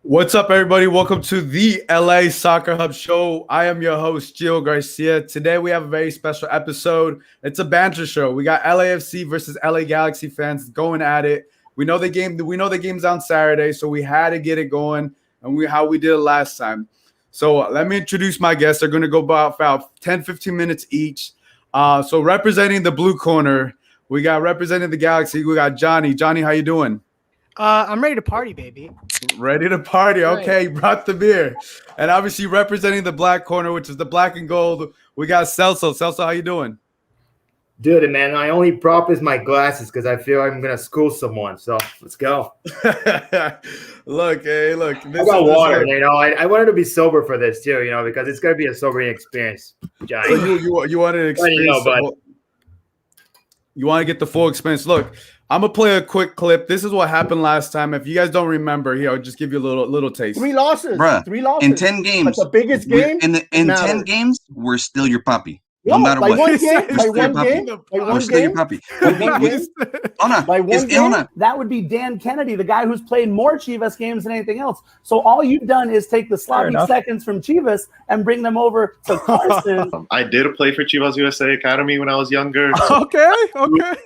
What's up, everybody? Welcome to the LA Soccer Hub Show. I am your host, Gio Garcia. Today, we have a very special episode. It's a banter show. We got LAFC versus LA Galaxy fans going at it. We know the game's on Saturday, so we had to get it going, and how we did it last time. So let me introduce my guests. They're going to go about 10, 15 minutes each. So representing the blue corner, we got representing the Galaxy. We got Johnny. Johnny, how you doing? I'm ready to party, baby. Ready to party. Okay, brought the beer. And obviously representing the black corner, which is the black and gold, we got Celso. Celso, how you doing? Dude, man, my only prop is my glasses because I feel I'm going to school someone. So let's go. Look. I got water, I wanted to be sober for this too, because it's going to be a sobering experience. Johnny. So you want an experience. You want to get the full experience. Look, I'm going to play a quick clip. This is what happened last time. If you guys don't remember, here, I'll just give you a little taste. 3 losses. Bruh, 3 losses. in 10 games. That's the biggest game. In 10 games, we're still your puppy. No matter by what. One game, by Still one puppy. game, by We're one still your game, puppy. by one game, Ona, by one is game, Ona. that would be Dan Kennedy, the guy who's played more Chivas games than anything else. So all you've done is take the sloppy seconds from Chivas and bring them over to Carson. I did play for Chivas USA Academy when I was younger. Okay.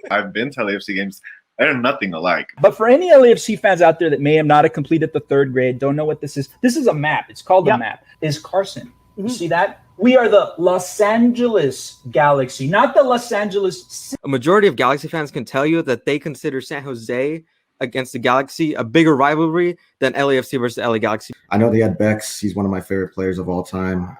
I've been to LAFC games. They're nothing alike. But for any LAFC fans out there that may have not have completed the 3rd grade, don't know what this is a map. It's called a map. Is Carson. You see that? We are the Los Angeles Galaxy, not the Los Angeles. A majority of Galaxy fans can tell you that they consider San Jose against the Galaxy a bigger rivalry than LAFC versus LA Galaxy. I know they had Bex. He's one of my favorite players of all time.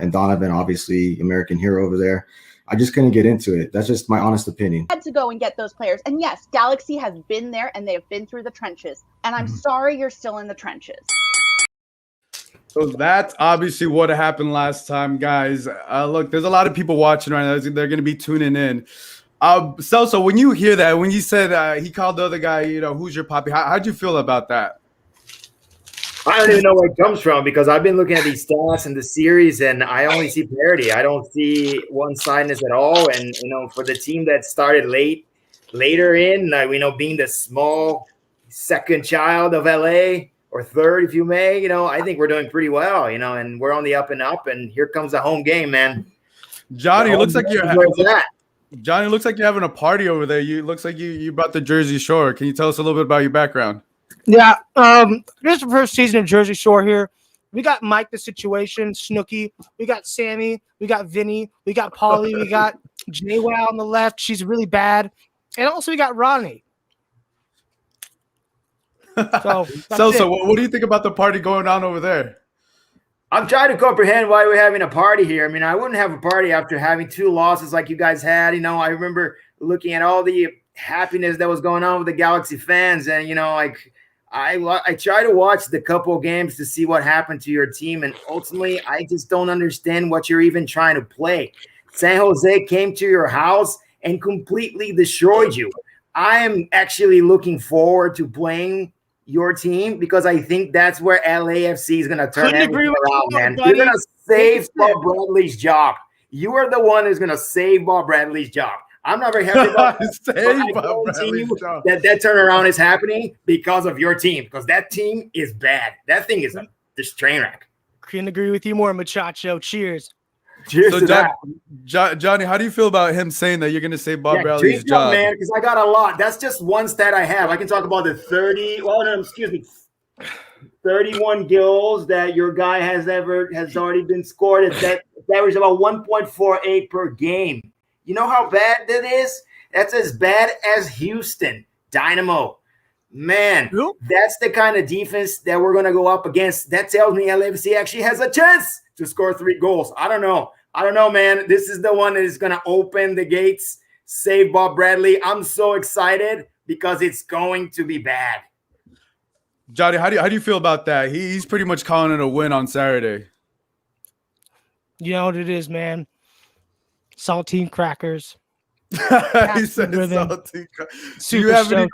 And Donovan, obviously, American hero over there. I just couldn't get into it. That's just my honest opinion. Had to go and get those players. And yes, Galaxy has been there and they have been through the trenches. And I'm sorry you're still in the trenches. So that's obviously what happened last time, guys. Look, there's a lot of people watching right now. They're going to be tuning in. Celso, when you hear that, when you said he called the other guy, who's your poppy, how'd you feel about that? I don't even know where it comes from because I've been looking at these stats and the series and I only see parity. I don't see one-sidedness at all. And, for the team that started later in, being the small second child of LA, or 3rd, if you may, I think we're doing pretty well, and we're on the up and up. And here comes the home game, man. Johnny, it looks like you're having a party over there. Looks like you brought the Jersey Shore. Can you tell us a little bit about your background? Yeah, this is the first season of Jersey Shore here. We got Mike the Situation, Snooki. We got Sammy. We got Vinny. We got Paulie. We got JWoww on the left. She's really bad. And also we got Ronnie. So what do you think about the party going on over there? I'm trying to comprehend why we're having a party here. I mean, I wouldn't have a party after having 2 losses like you guys had. I remember looking at all the happiness that was going on with the Galaxy fans. And, I try to watch the couple of games to see what happened to your team. And ultimately, I just don't understand what you're even trying to play. San Jose came to your house and completely destroyed you. I am actually looking forward to playing your team because I think that's where LAFC is going to turn everything around, man. You're going to save Bob Bradley's job. You are the one who's going to save Bob Bradley's job. I'm not very happy about that. That turnaround is happening because of your team, because that team is bad. that thing is just train wreck. Couldn't agree with you more, muchacho. Cheers. Cheers to that. Johnny, how do you feel about him saying that you're going to save Bob Bradley's job? Man, because I got a lot. That's just one stat I have. I can talk about the 31 goals that your guy has already been scored. That average about 1.48 per game. You know how bad that is? That's as bad as Houston Dynamo. Man, that's the kind of defense that we're going to go up against. That tells me LAFC actually has a chance to score 3 goals. I don't know, man. This is the one that is going to open the gates, save Bob Bradley. I'm so excited because it's going to be bad. Johnny, how do you feel about that? He's pretty much calling it a win on Saturday. You know what it is, man. Saltine crackers. He said saltine crackers. Do you have any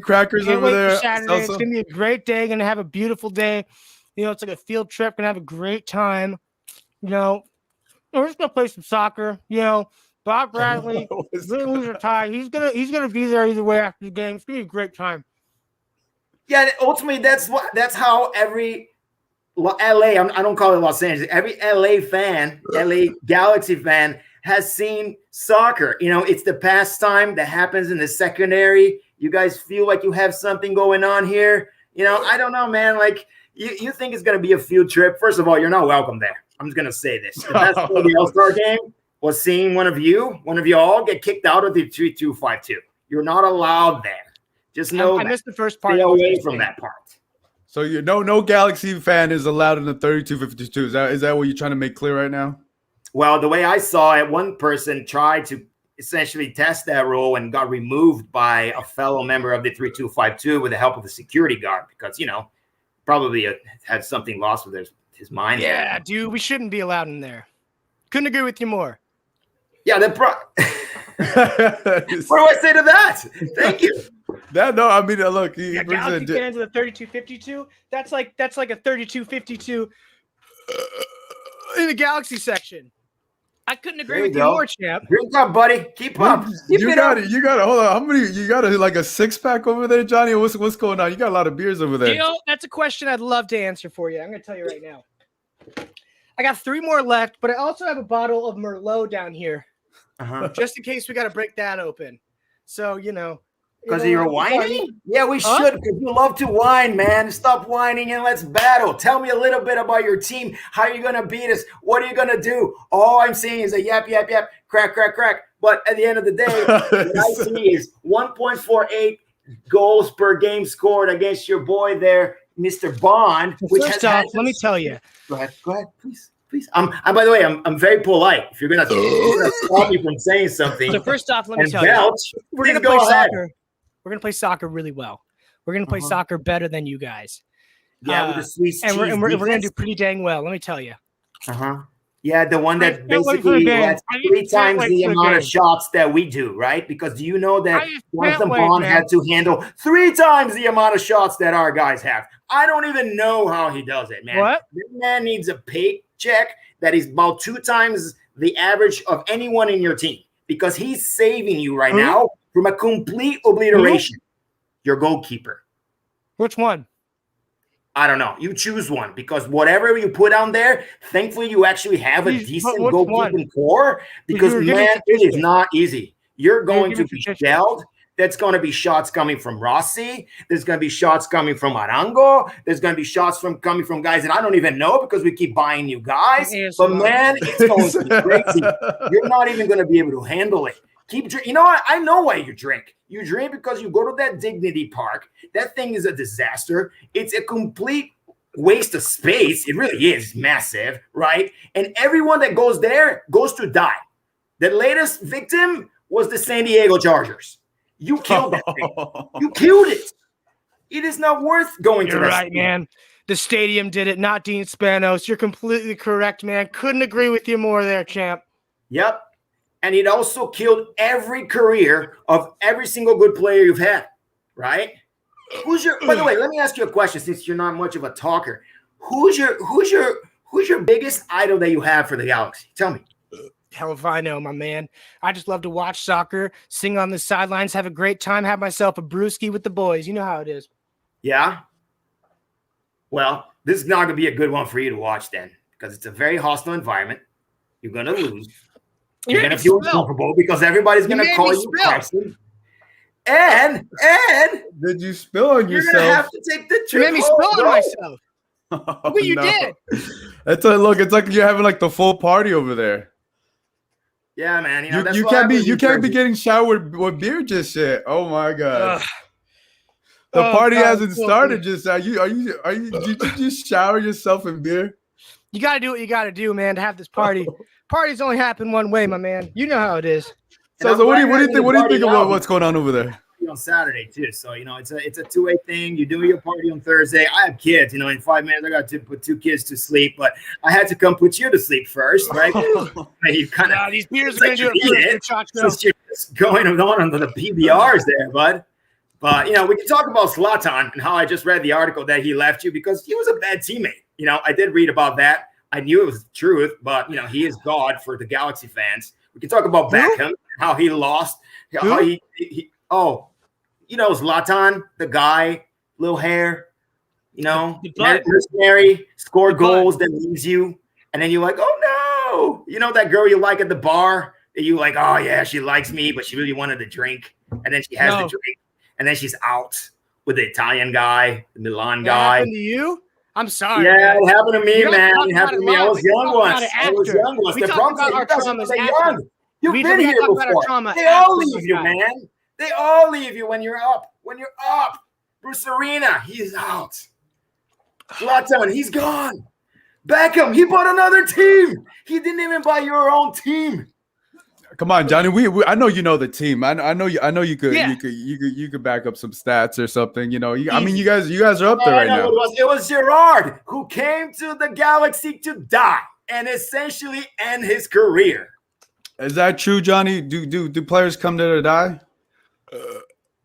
crackers over there? Saturday. It's gonna be a great day. Gonna have a beautiful day. It's like a field trip. Gonna have a great time. We're just gonna play some soccer. Bob Bradley, lose or tie. He's gonna be there either way after the game. It's gonna be a great time. Yeah, ultimately, that's how every LA, I don't call it Los Angeles, every LA fan, LA Galaxy fan has seen soccer. You know, it's the pastime that happens in the secondary. You guys feel like you have something going on here. You know, I don't know, man. Like, you think it's going to be a field trip. First of all, you're not welcome there. I'm just going to say this. The best part of the All-Star game was seeing one of you all get kicked out of the 3-2-5-2. You're not allowed there. Just know I missed the first part. Stay away from that part. So no Galaxy fan is allowed in the 32-52. Is that what you're trying to make clear right now? Well, the way I saw it, one person tried to essentially test that rule and got removed by a fellow member of the 3-2-5-2 with the help of the security guard because, you know, probably had something lost with his mind. Yeah, dude, we shouldn't be allowed in there. Couldn't agree with you more. Yeah, what do I say to that? Thank you. I mean, look, Galaxy fans of the 32-52. That's like a 32-52 in the Galaxy section. I couldn't agree with you more, champ. Drink up, buddy. Keep up. You got it. Hold on. How many? You got like a 6-pack over there, Johnny? What's going on? You got a lot of beers over there. You know, that's a question I'd love to answer for you. I'm going to tell you right now. I got 3 more left, but I also have a bottle of Merlot down here, just in case we got to break that open. So, you know. Because you're whining? Yeah, we should, because you love to whine, man. Stop whining and let's battle. Tell me a little bit about your team. How are you going to beat us? What are you going to do? All I'm saying is a yap, yap, yap, crack, crack, crack. But at the end of the day, what I see is 1.48 goals per game scored against your boy there, Mr. Bond. First off, let me tell you. Go ahead, please. By the way, I'm very polite. If you're gonna stop me from saying something. So first off, let me tell you, we're gonna play soccer. We're gonna play soccer really well. We're gonna play soccer better than you guys. Yeah, with the Swiss cheese and we're gonna do pretty dang well. Let me tell you. Yeah, the one that basically has 3 times the amount of shots that we do, right? Because do you know that Jonathan Bond had to handle 3 times the amount of shots that our guys have? I don't even know how he does it, man. What? This man needs a paycheck that is about 2 times the average of anyone in your team because he's saving you right now from a complete obliteration. Your goalkeeper. Which one? I don't know. You choose one because whatever you put on there, thankfully you actually have a decent goalkeeping core because, man, it is not easy. You're going to be shelled. That's going to be shots coming from Rossi. There's going to be shots coming from Arango. There's going to be shots coming from guys that I don't even know because we keep buying new guys. But, man, it's going to be crazy. You're not even going to be able to handle it. Keep drinking. You know what? I know why you drink. You drink because you go to that Dignity Park. That thing is a disaster. It's a complete waste of space. It really is massive, right? And everyone that goes there goes to die. The latest victim was the San Diego Chargers. You killed that thing. You killed it. It is not worth going to that. You're right, man. The stadium did it, not Dean Spanos. You're completely correct, man. Couldn't agree with you more there, champ. Yep. And it also killed every career of every single good player you've had, right? By the way, let me ask you a question since you're not much of a talker. Who's your biggest idol that you have for the Galaxy? Tell me. Hell if I know, my man. I just love to watch soccer, sing on the sidelines, have a great time, have myself a brewski with the boys. You know how it is. Yeah? Well, this is not going to be a good one for you to watch then because it's a very hostile environment. You're going to lose. You're going to feel uncomfortable because everybody's going to call you Carson. And did you spill on yourself? You're going to have to take the trip. You made me spill on myself. Look what you did. It's like you're having like the full party over there. Yeah, man. You can't be getting showered with beer just yet. Oh my god. The party hasn't started just now. Did you just shower yourself in beer? You gotta do what you gotta do, man, to have this party. Parties only happen one way, my man. You know how it is. So what do you think about what's going on over there? On Saturday too, so it's a 2-way thing. You do your party on Thursday. I have kids, in 5 minutes I got to put 2 kids to sleep, but I had to come put you to sleep first, right? You kind of these beers are gonna do it first. You're just going on under the PBRs there, bud. But we can talk about Zlatan and how I just read the article that he left you because he was a bad teammate. I did read about that. I knew it was the truth, but he is God for the Galaxy fans. We can talk about Beckham, how he lost, how he Zlatan, the guy, little hair, you know, The butt. mercenary, score The goals, then leaves you, and then you're like, oh no, you know that girl you like at the bar that you like, oh yeah, she likes me, but she really wanted to drink, and then she has the drink, and then she's out with the Italian guy, the Milan That guy. happened to you? I'm sorry. Yeah, man. it happened to me, You guys man. talk It about happened to it me. I live. was We young talk about once. it I was after. young once. We The talk problem about is our you guys are traumas so after. young. You've We been gotta here talk about our before. trauma They all after, leave you, guys. man. They all leave you when you're up. When you're up. Bruce Arena, he's out. Zlatan, he's gone. Beckham, he bought another team. He didn't even buy your own team. Come on, Johnny. We I know you know the team. I know you could Yeah. you could back up some stats or something. You know, I mean Easy. you guys are up there I right know now. it was Gerard who came to the Galaxy to die and essentially end his career. Is that true, Johnny? Do players come there to die?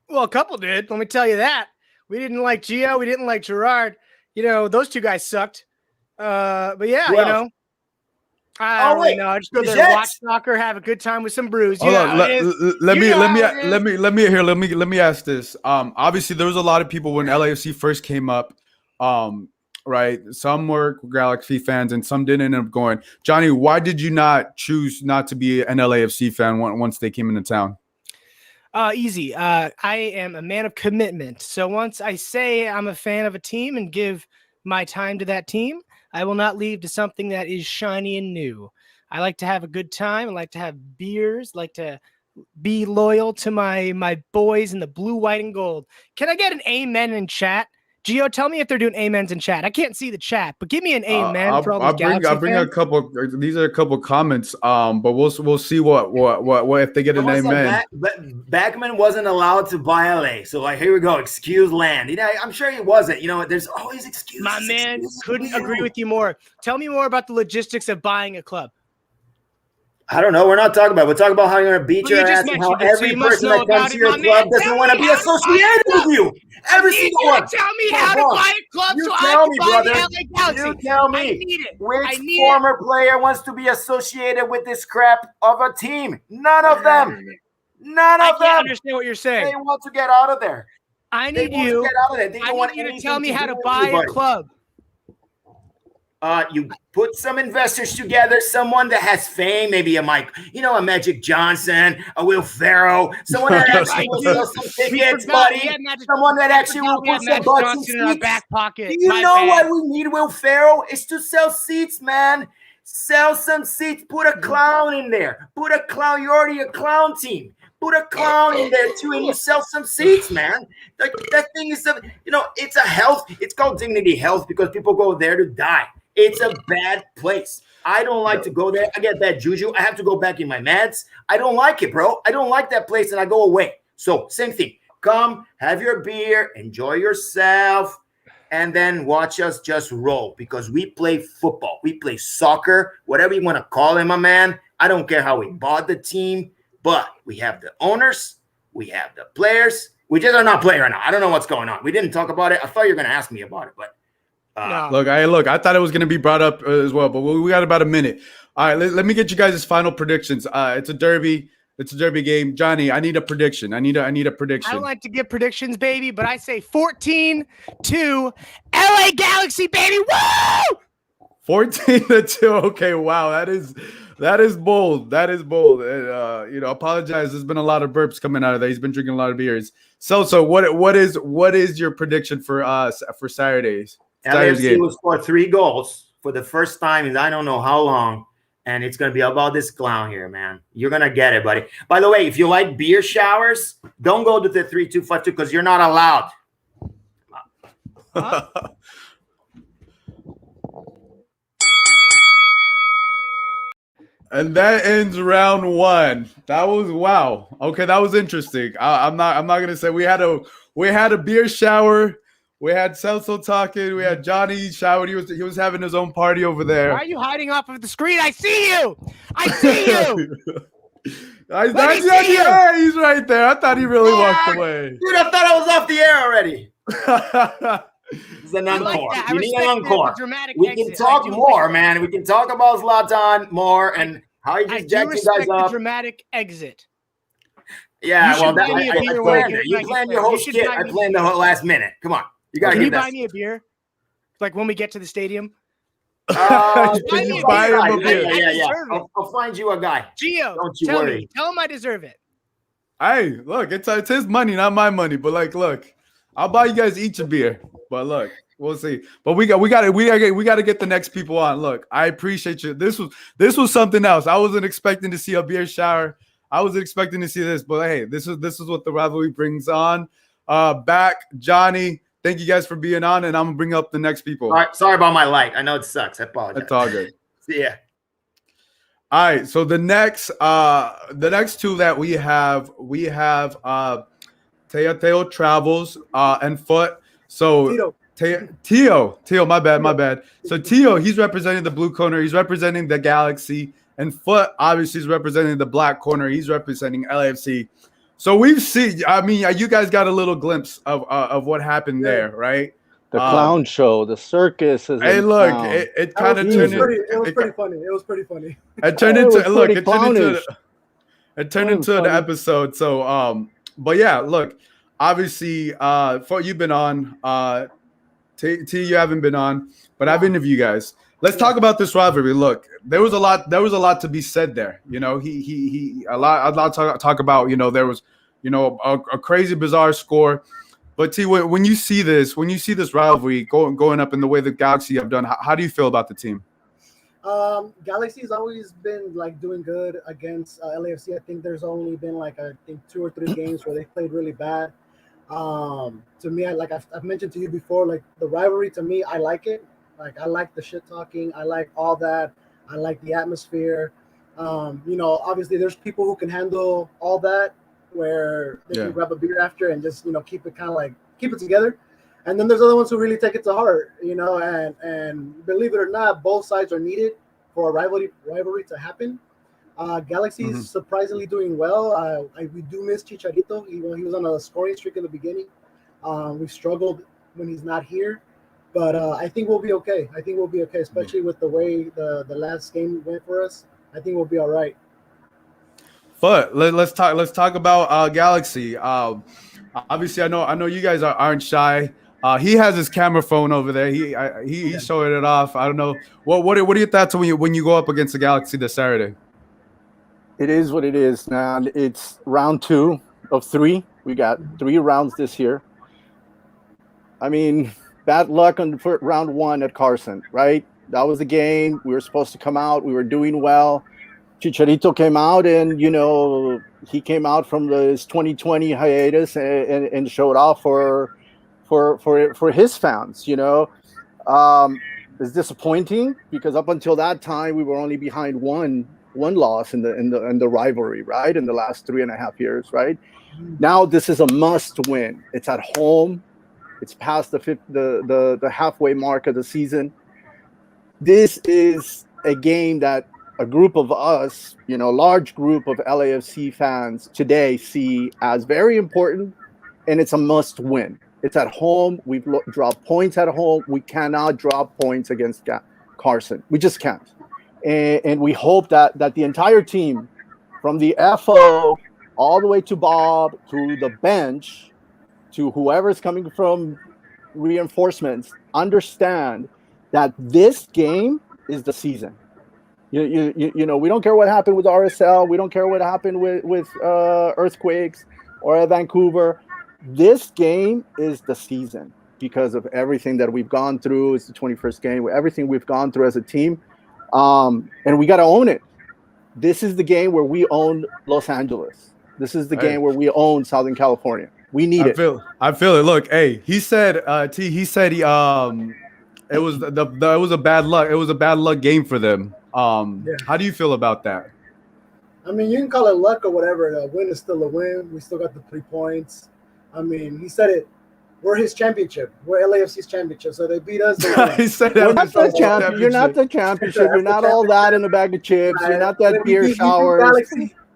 Well, a couple did. Let me tell you that. We didn't like Gio. We didn't like Gerard. You know, those two guys sucked. But yeah, Who you else? know. I don't really know. I just go the there, watch Jets. soccer, have a good time with some brews. Hold You on. know how it is. Let You me know let how me it is. let me ask this. Obviously there was a lot of people when LAFC first came up. Right. Some were Galaxy fans and some didn't end up going. Johnny, why did you not choose not to be an LAFC fan once they came into town? Easy. I am a man of commitment. So once I say I'm a fan of a team and give my time to that team, I will not leave to something that is shiny and new. I like to have a good time. I like to have beers, like to be loyal to my boys in the blue, white, and gold. Can I get an amen in chat? Gio, tell me if they're doing amens in chat. I can't see the chat, but give me an amen for all these Galaxy I'll bring a fans. couple. These are a couple comments. But we'll see what if they get an amen. Backman wasn't allowed to buy LA, so like here we go. Excuse land. You know, I'm sure he wasn't. You know, there's always excuses. My man excuses. couldn't agree with you more. Tell me more about the logistics of buying a club. I don't know. We're not talking about it. We're talking about how you're going to beat Well, your you just ass and how mentioned it, so every you must person know that comes about to it, your my club man. doesn't Tell want to me be how to buy a associated with club. you. Every single You one. to tell me Come how to on. buy a club You so tell I me, can buy the brother. LA Galaxy. You tell me. I need it. Which former player wants to be associated with this crap of a team? None of them. None I of can't them. understand what you're saying. They want to get out of there. I They need want to you. get out of there. They I don't want need you to anything tell me how do to with buy a anybody. club. You put some investors together, someone that has fame, maybe a Magic Johnson, a Will Ferrell, someone that actually will sell some tickets, buddy. Someone that actually will put some butts in our back pocket. Do you know why we need Will Ferrell? It's to sell seats, man. Sell some seats. Put a clown in there. Put a clown. You're already a clown team. Put a clown in there too, and you sell some seats, man. Like that thing is it's a health. It's called Dignity Health because people go there to die. It's a bad place. I don't like to go there. I get bad juju. I have to go back in my meds. I don't like it, bro. I don't like that place, and I go away. So same thing. Come, have your beer, enjoy yourself, and then watch us just roll because we play football. We play soccer, whatever you want to call it, my man. I don't care how we bought the team, but we have the owners. We have the players. We just are not playing right now. I don't know what's going on. We didn't talk about it. I thought you were going to ask me about it, but no. Look, I thought it was going to be brought up as well, but we got about a minute. All right, let me get you guys' final predictions. It's a derby. It's a derby game. Johnny, I need a prediction. I need a prediction. I don't like to give predictions, baby, but I say 14-2 LA Galaxy, baby. Woo! 14-2. Okay, wow, that is bold. That is bold. Apologize. There's been a lot of burps coming out of there. He's been drinking a lot of beers. So what is your prediction for Saturdays? LAFC will score 3 goals for the first time in I don't know how long, and it's going to be about this clown here, man. You're going to get it, buddy. By the way, if you like beer showers, don't go to the 3-2-5-2 because you're not allowed. Huh? And that ends round 1. That was wow. Okay, that was interesting. I'm not gonna say we had a beer shower. We had Celso talking. We had Johnny showered. He was having his own party over there. Why are you hiding off of the screen? I see you. I see you. Yeah, he's right there. I thought he really walked away. Dude, I thought I was off the air already. It's an encore. Like you need an encore. We can exit. talk more, man. We can talk about Zlatan more and how he just jacked you guys up. Dramatic exit. Yeah, You well, should buy me a beer I when I planned get it. You back planned there. your whole You should skit. buy I me planned the whole last minute. Come on. You gotta Can get you that. buy me a beer? Like when we get to the stadium? Can buy you me a buy beer. him a I beer? Yeah. deserve it. I'll find you a guy. Gio, Don't you tell worry. me. Tell him I deserve it. Hey, look, it's his money, not my money. But like, look, I'll buy you guys each a beer. But look, we'll see. But we got to get the next people on. Look, I appreciate you. This was something else. I wasn't expecting to see a beer shower. I wasn't expecting to see this, but hey, this is what the rivalry brings on. Back, Johnny. Thank you guys for being on, and I'm gonna bring up the next people. All right, sorry about my light. I know it sucks. I apologize. It's all good. See ya. All right, so the next two that we have Teo travels and Foot. So Teo, my bad. So Teo, he's representing the blue corner, he's representing the Galaxy, and Foot obviously is representing the black corner, he's representing LAFC. So we've seen, I mean, you guys got a little glimpse of what happened there, right? The clown show, the circus. Hey, look, it kind of turned. It was pretty funny. It was pretty funny. It turned into an episode. So, but yeah, look, obviously, for you've been on, T, you haven't been on, but I've interviewed you guys. Let's talk about this rivalry. Look, there was a lot to be said there. You know, a lot to talk about. You know, there was, a crazy, bizarre score. But T, when you see this rivalry going up in the way the Galaxy have done, how do you feel about the team? Galaxy's always been like doing good against LAFC. I think there's only been like 2 or 3 games where they played really bad. To me, I've mentioned to you before, like the rivalry to me, I like it. Like I like the shit talking. I like all that. I like the atmosphere. Obviously there's people who can handle all that, where they can grab a beer after and just keep it together, and then there's other ones who really take it to heart, and believe it or not, both sides are needed for a rivalry to happen. Galaxy is surprisingly doing well. We do miss Chicharito. He was on a scoring streak in the beginning. We've struggled when he's not here, but I think we'll be okay. Especially with the way the last game went for us. I think we'll be all right. But let's talk about Galaxy. Obviously, I know you guys aren't shy. He has his camera phone over there. He's showing it off. I don't know. What are your thoughts when you go up against the Galaxy this Saturday? It is what it is, man. It's round 2 of 3. We got 3 rounds this year. I mean, bad luck on round 1 at Carson, right? That was the game. We were supposed to come out. We were doing well. Chicharito came out, and he came out from his 2020 hiatus and showed off for his fans. It's disappointing because up until that time we were only behind one loss in the rivalry, right? In the last 3.5 years, right? Now this is a must win. It's at home. It's past the halfway mark of the season. This is a game that a group of us, large group of LAFC fans today see as very important, and it's a must win. It's at home. We've dropped points at home. We cannot drop points against Carson. We just can't. And we hope that the entire team, from the FO all the way to Bob, to the bench, to whoever's coming from reinforcements, understand that this game is the season. We don't care what happened with RSL. We don't care what happened with Earthquakes or Vancouver. This game is the season because of everything that we've gone through. It's the 21st game. Everything we've gone through as a team. And we got to own it. This is the game where we own Los Angeles. This is the game where we own Southern California. We need it. I feel it. Look, hey, he said it was a bad luck. It was a bad luck game for them. How do you feel about that? I mean, you can call it luck or whatever. A win is still a win. We still got the 3 points. I mean, he said it. We're his championship. We're LAFC's championship. So they beat us. He said You're not the championship. You're not the championship. You're not all that in a bag of chips. You're not that beer shower.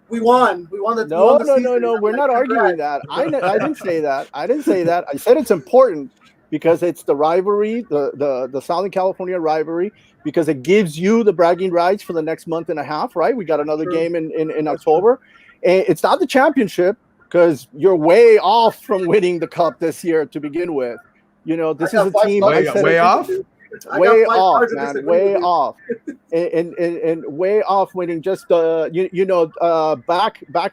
We won. We won the. No. We're not arguing that. I didn't say that. I said it's important because it's the rivalry, the Southern California rivalry, because it gives you the bragging rights for the next month and a half, right? We got another game in October. And it's not the championship because you're way off from winning the cup this year to begin with. You know, this I is a got 5 team. stars. I said way it- off. I way got 5 off, stars to man, disagree way with you. off, and way off. Winning just back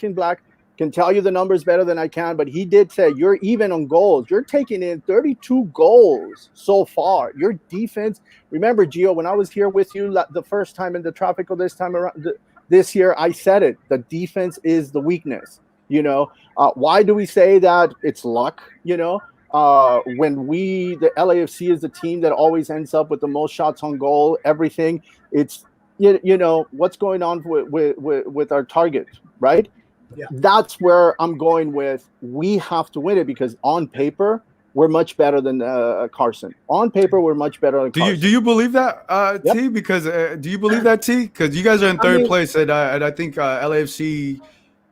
in black can tell you the numbers better than I can, but he did say you're even on goals. You're taking in 32 goals so far. Your defense. Remember, Gio, when I was here with you the first time in the Tropical this time around this year, I said it. The defense is the weakness. You know, why do we say that? It's luck. You know. When the LAFC is the team that always ends up with the most shots on goal, everything. It's you know what's going on with our target, right? Yeah. That's where I'm going with. We have to win it because on paper we're much better than Carson. On paper we're much better than Carson. Do you believe that, Yep. T? Because do you believe that, T? Because you guys are in third mean- place, and I think LAFC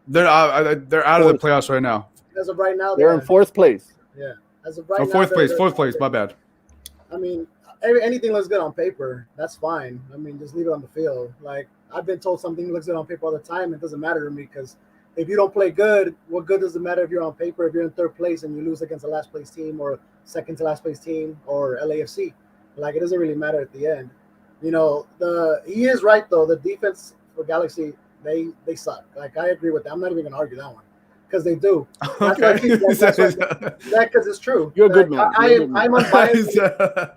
they're out of the playoffs right now. As of right now, They're in fourth place. Yeah. As of right Oh, now, fourth place. they're- Fourth place. My bad. I mean, anything looks good on paper. That's fine. I mean, just leave it on the field. Like, I've been told something looks good on paper all the time. It doesn't matter to me because if you don't play good, what good does it matter if you're on paper, if you're in third place and you lose against a last place team or second to last place team or LAFC? Like, it doesn't really matter at the end. You know, he is right, though. The defense for Galaxy, they suck. Like, I agree with that. I'm not even going to argue that one because they do. That's Okay. because it's true. You're a good man. I'm unbiased.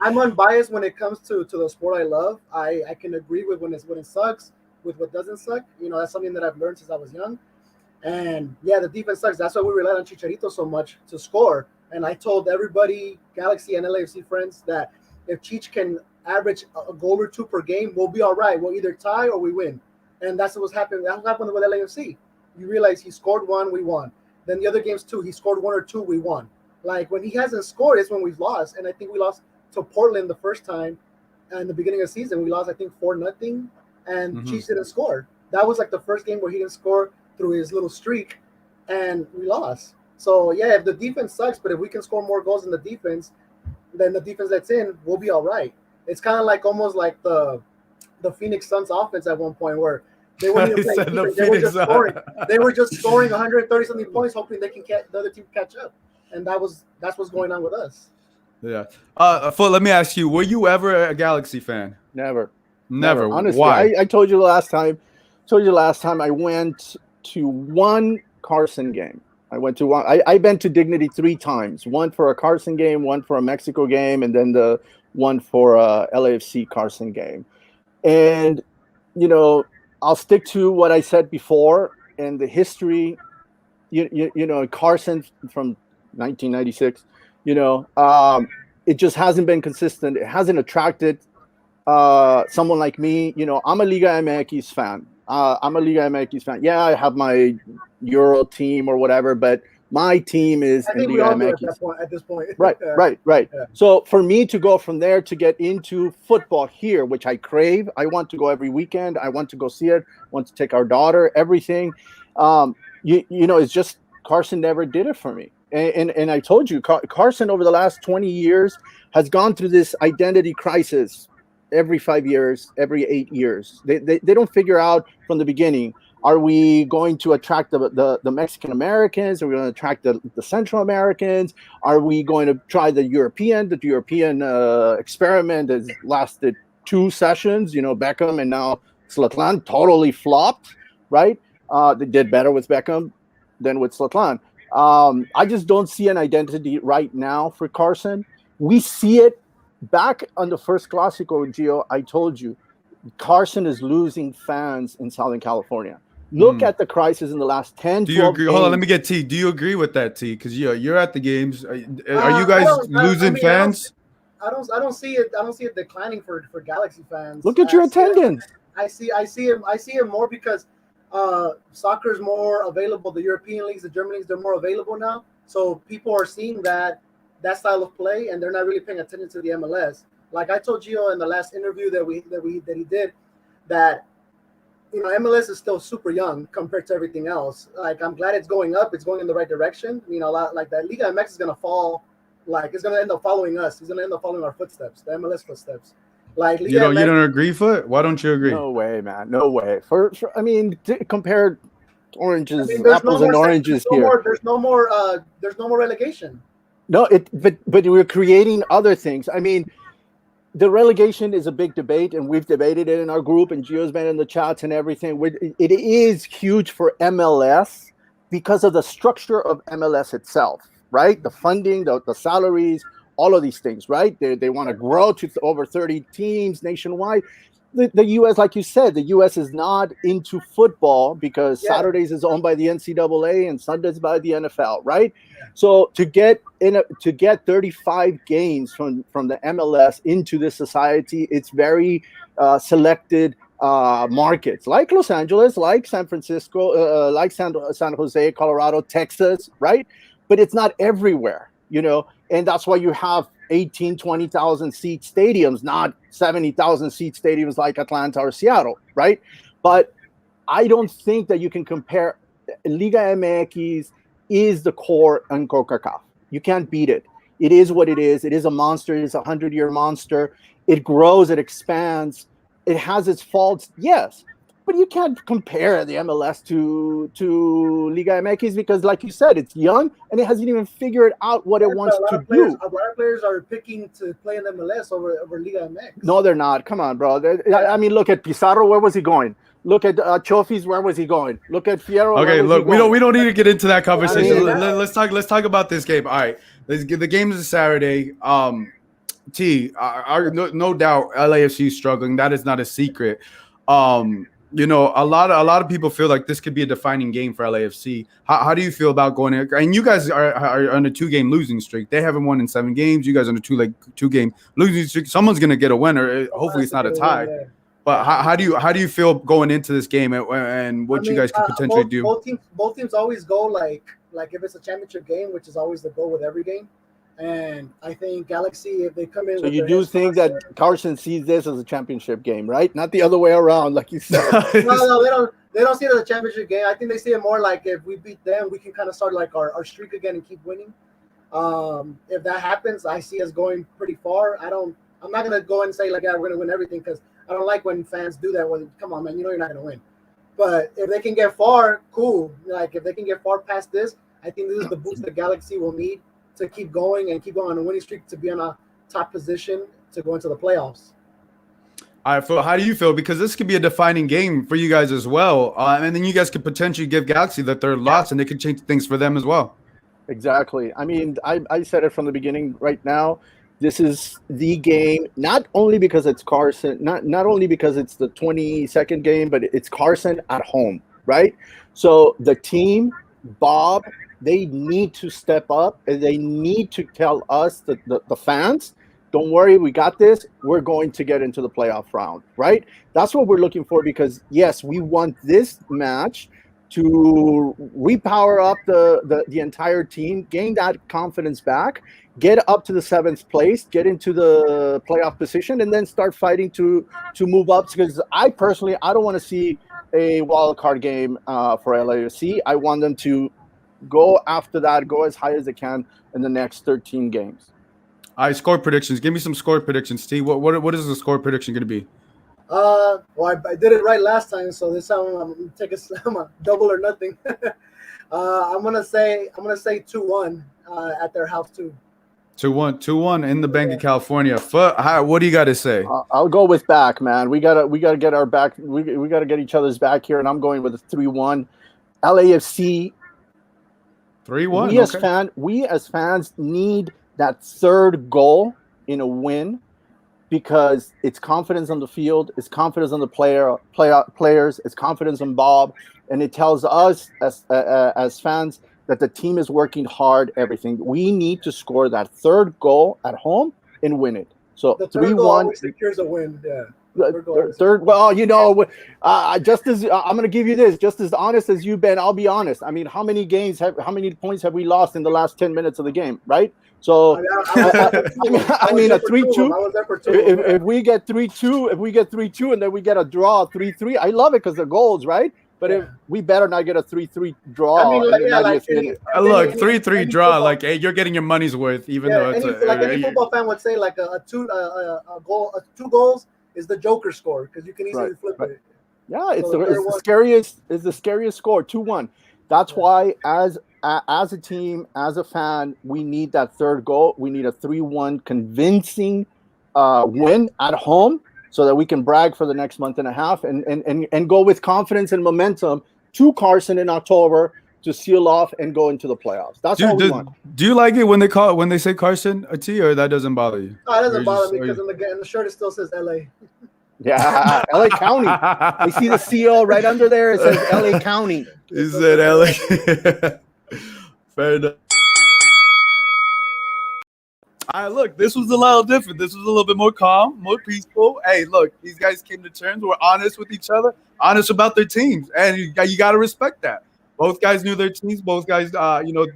I'm unbiased when it comes to the sport I love. I can agree with when it sucks, with what doesn't suck. You know, that's something that I've learned since I was young. And yeah, the defense sucks. That's why we relied on Chicharito so much to score. And I told everybody, Galaxy and LAFC friends, that if Chich can average a goal or two per game, we'll be all right. We'll either tie or we win. And that's what's happened. That's what happened with LAFC. You realize he scored one, we won. Then the other games too, he scored one or two, we won. Like when he hasn't scored, it's when we've lost. And I think we lost to Portland the first time in the beginning of the season. We lost, I think, 4-0, and Chiefs didn't score. That was like the first game where he didn't score through his little streak, and we lost. So yeah, if the defense sucks, but if we can score more goals in the defense than the defense that's in, we'll be all right. It's kind of like almost like the Phoenix Suns offense at one point where they weren't even playing defense. They were just scoring. They were just scoring 130 something points, hoping they can the other team catch up. And that's what's going on with us. Yeah. Foot, let me ask you: were you ever a Galaxy fan? Never. Honestly, why? I told you last time. I went to one Carson game. I went to one. I've been to Dignity 3 times. One for a Carson game, one for a Mexico game, and then the one for a LAFC Carson game. And you know, I'll stick to what I said before and the history. You know, Carson from 1996. You know, it just hasn't been consistent. It hasn't attracted someone like me. You know, I'm a Liga MX fan. Yeah, I have my Euro team or whatever, but my team is in Liga MX. At this point. Right. Yeah. So for me to go from there to get into football here, which I crave, I want to go every weekend. I want to go see it. I want to take our daughter, everything. You know, it's just Carson never did it for me. And I told you, Carson over the last 20 years has gone through this identity crisis every 5 years, every 8 years. They don't figure out from the beginning, are we going to attract the Mexican Americans? Are we going to attract the Central Americans? Are we going to try the European? The European experiment has lasted 2 sessions, you know, Beckham and now Zlatan totally flopped, right? They did better with Beckham than with Zlatan. I just don't see an identity right now for Carson. We see it back on the first Clásico, Gio. I told you, Carson is losing fans in Southern California. Look at the crisis in the last 10, Do you 12 agree? games. Hold on, let me get T. Do you agree with that, T? Because you're at the games. Are you guys losing fans? I don't see it. I don't see it declining for Galaxy fans. Look at your attendance. I see it more because soccer is more available. The European leagues, the German leagues, they're more available now. So people are seeing that style of play, and they're not really paying attention to the MLS. Like I told Gio in the last interview that he did, that you know MLS is still super young compared to everything else. Like I'm glad it's going up. It's going in the right direction. You know, like that Liga MX is gonna fall. Like it's gonna end up following us. It's gonna end up following our footsteps, the MLS footsteps. Like Liga you don't MX, agree, Foot? Why don't you agree? No way, man. No way. I mean, compare oranges, I mean, apples and oranges here. There's no more relegation. No, but we're creating other things. I mean, the relegation is a big debate, and we've debated it in our group, and Gio's been in the chats and everything. It is huge for MLS because of the structure of MLS itself, right? The funding, the salaries, all of these things, right? They want to grow to over 30 teams nationwide. The U.S., like you said, the U.S. is not into football because Saturdays is owned by the NCAA and Sundays by the NFL, right? So to get 35 games from the MLS into this society, it's very selected markets like Los Angeles, like San Francisco, like San Jose, Colorado, Texas, right? But it's not everywhere, and that's why you have 18, 20,000 seat stadiums, not 70,000 seat stadiums like Atlanta or Seattle, right? But I don't think that you can compare. Liga MX is the core on CONCACAF. You can't beat it. It is what it is. It is a monster. It is a 100-year monster. It grows. It expands. It has its faults, yes. But you can't compare the MLS to Liga MX because, like you said, it's young and it hasn't even figured out what it wants to do. A lot of players are picking to play in MLS over Liga MX. No, they're not. Come on, bro. I mean, look at Pizarro. Where was he going? Look at Chofis. Where was he going? Look at Fierro. Okay, look, we don't need to get into that conversation. I mean, let's talk about this game. All right, the game is Saturday. No doubt LAFC is struggling. That is not a secret. A lot of people feel like this could be a defining game for LAFC. How do you feel about going in? And you guys are on a 2-game losing streak. They haven't won in 7 games. You guys on a 2-game losing streak. Someone's gonna get a winner. Hopefully, it's not a tie. But how do you feel going into this game and what you guys could potentially do? Both teams always go like if it's a championship game, which is always the goal with every game. And I think Galaxy, if they come in, so you do think that Carson sees this as a championship game, right? Not the other way around, like you said. No, they don't see it as a championship game. I think they see it more like if we beat them, we can kind of start like our streak again and keep winning. If that happens, I see us going pretty far. I'm not gonna go and say like, yeah, we're gonna win everything because I don't like when fans do that. Well, come on, man, you're not gonna win. But if they can get far, cool. Like if they can get far past this, I think this is the boost that Galaxy will need to keep going on a winning streak, to be on a top position to go into the playoffs. All right, Phil, how do you feel? Because this could be a defining game for you guys as well. And then you guys could potentially give Galaxy the third loss, and it could change things for them as well. Exactly. I mean, I said it from the beginning. Right now, this is the game, not only because it's Carson, not only because it's the 22nd game, but it's Carson at home, right? So the team, Bob, they need to step up and they need to tell us, the fans, don't worry, we got this. We're going to get into the playoff round, right? That's what we're looking for because, yes, we want this match to repower up the entire team, gain that confidence back, get up to the 7th place, get into the playoff position, and then start fighting to move up. Because I don't want to see a wild card game for LAFC. I want them to go after that, go as high as they can in the next 13 games. All right, score predictions. Give me some score predictions, T. What is the score prediction going to be? Well, I did it right last time, so this time I'm gonna take a double or nothing. I'm gonna say 2-1 at their house too. 2-1 in the Bank of California. What do you got to say? I'll go with back, man. We gotta get our back. We gotta get each other's back here, and I'm going with a 3-1. LAFC. 3-1. We as fans need that third goal in a win, because it's confidence on the field, it's confidence on the players, it's confidence on Bob, and it tells us as fans that the team is working hard. Everything we need to score that third goal at home and win it. So 3-1 secures a win. Yeah. Third, well, just as I'm going to give you this, just as honest as you've been, I'll be honest. I mean, how many points have we lost in the last 10 minutes of the game, right? So, I mean, a 3-2. If we get 3-2, and then we get a draw 3-3, I love it because they're goals, right? But if we better not get a 3-3 draw. Look, 3-3 draw, like, hey, you're getting your money's worth, even though it's any football fan would say, like two goals is the Joker score, because you can easily flip it. Yeah, it's the scariest score, 2-1. That's why, as as a team, as a fan, we need that third goal. We need a 3-1 convincing win at home so that we can brag for the next month and a half and go with confidence and momentum to Carson in October to seal off and go into the playoffs. That's all we want. Do you like it when they say Carson a T, or that doesn't bother you? No, it doesn't bother me because in the shirt it still says LA. Yeah, LA County. I see the CO right under there. It says LA County. He said LA. Fair enough. All right, look, this was a little different. This was a little bit more calm, more peaceful. Hey, look, these guys came to terms. Were honest with each other, honest about their teams, and you got to respect that. Both guys knew their teams. Both guys,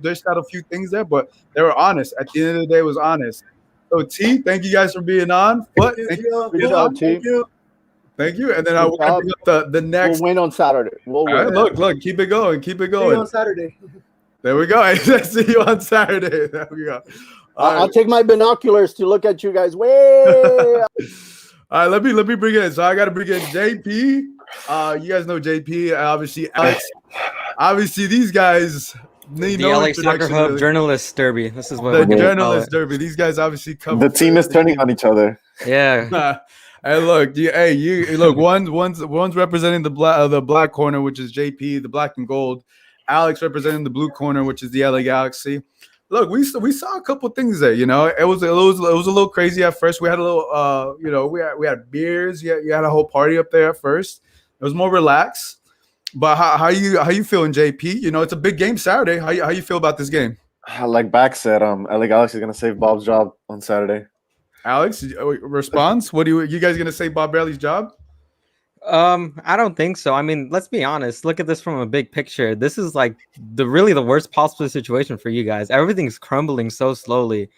dished out a few things there, but they were honest. At the end of the day, it was honest. So, T, thank you guys for being on. But thank you. Thank you. And then I will bring up the next. We'll win on Saturday. We'll win. Right, look, keep it going. Keep it going. See you on Saturday. There we go. See you on Saturday. There we go. I'll take my binoculars to look at you guys. Way. All right, let me bring it in. So I got to bring in JP. You guys know JP. Obviously, Alex. Obviously, these guys. The LA Soccer Hub Journalist Derby. This is what the Journalist Derby. These guys obviously come. The team is turning on each other. Yeah. Hey, look, look. One's representing the black corner, which is JP, the black and gold. Alex representing the blue corner, which is the LA Galaxy. Look, we saw a couple things there. You know, it was a little crazy at first. We had a little, we had beers. You had a whole party up there at first. It was more relaxed. But how you feeling, JP? You know, it's a big game Saturday. How you feel about this game? Like Back said, LA Galaxy is gonna save Bob's job on Saturday. Alex, response? What you guys gonna say Bob Bradley's job? I don't think so. I mean, let's be honest. Look at this from a big picture. This is like the worst possible situation for you guys. Everything's crumbling so slowly.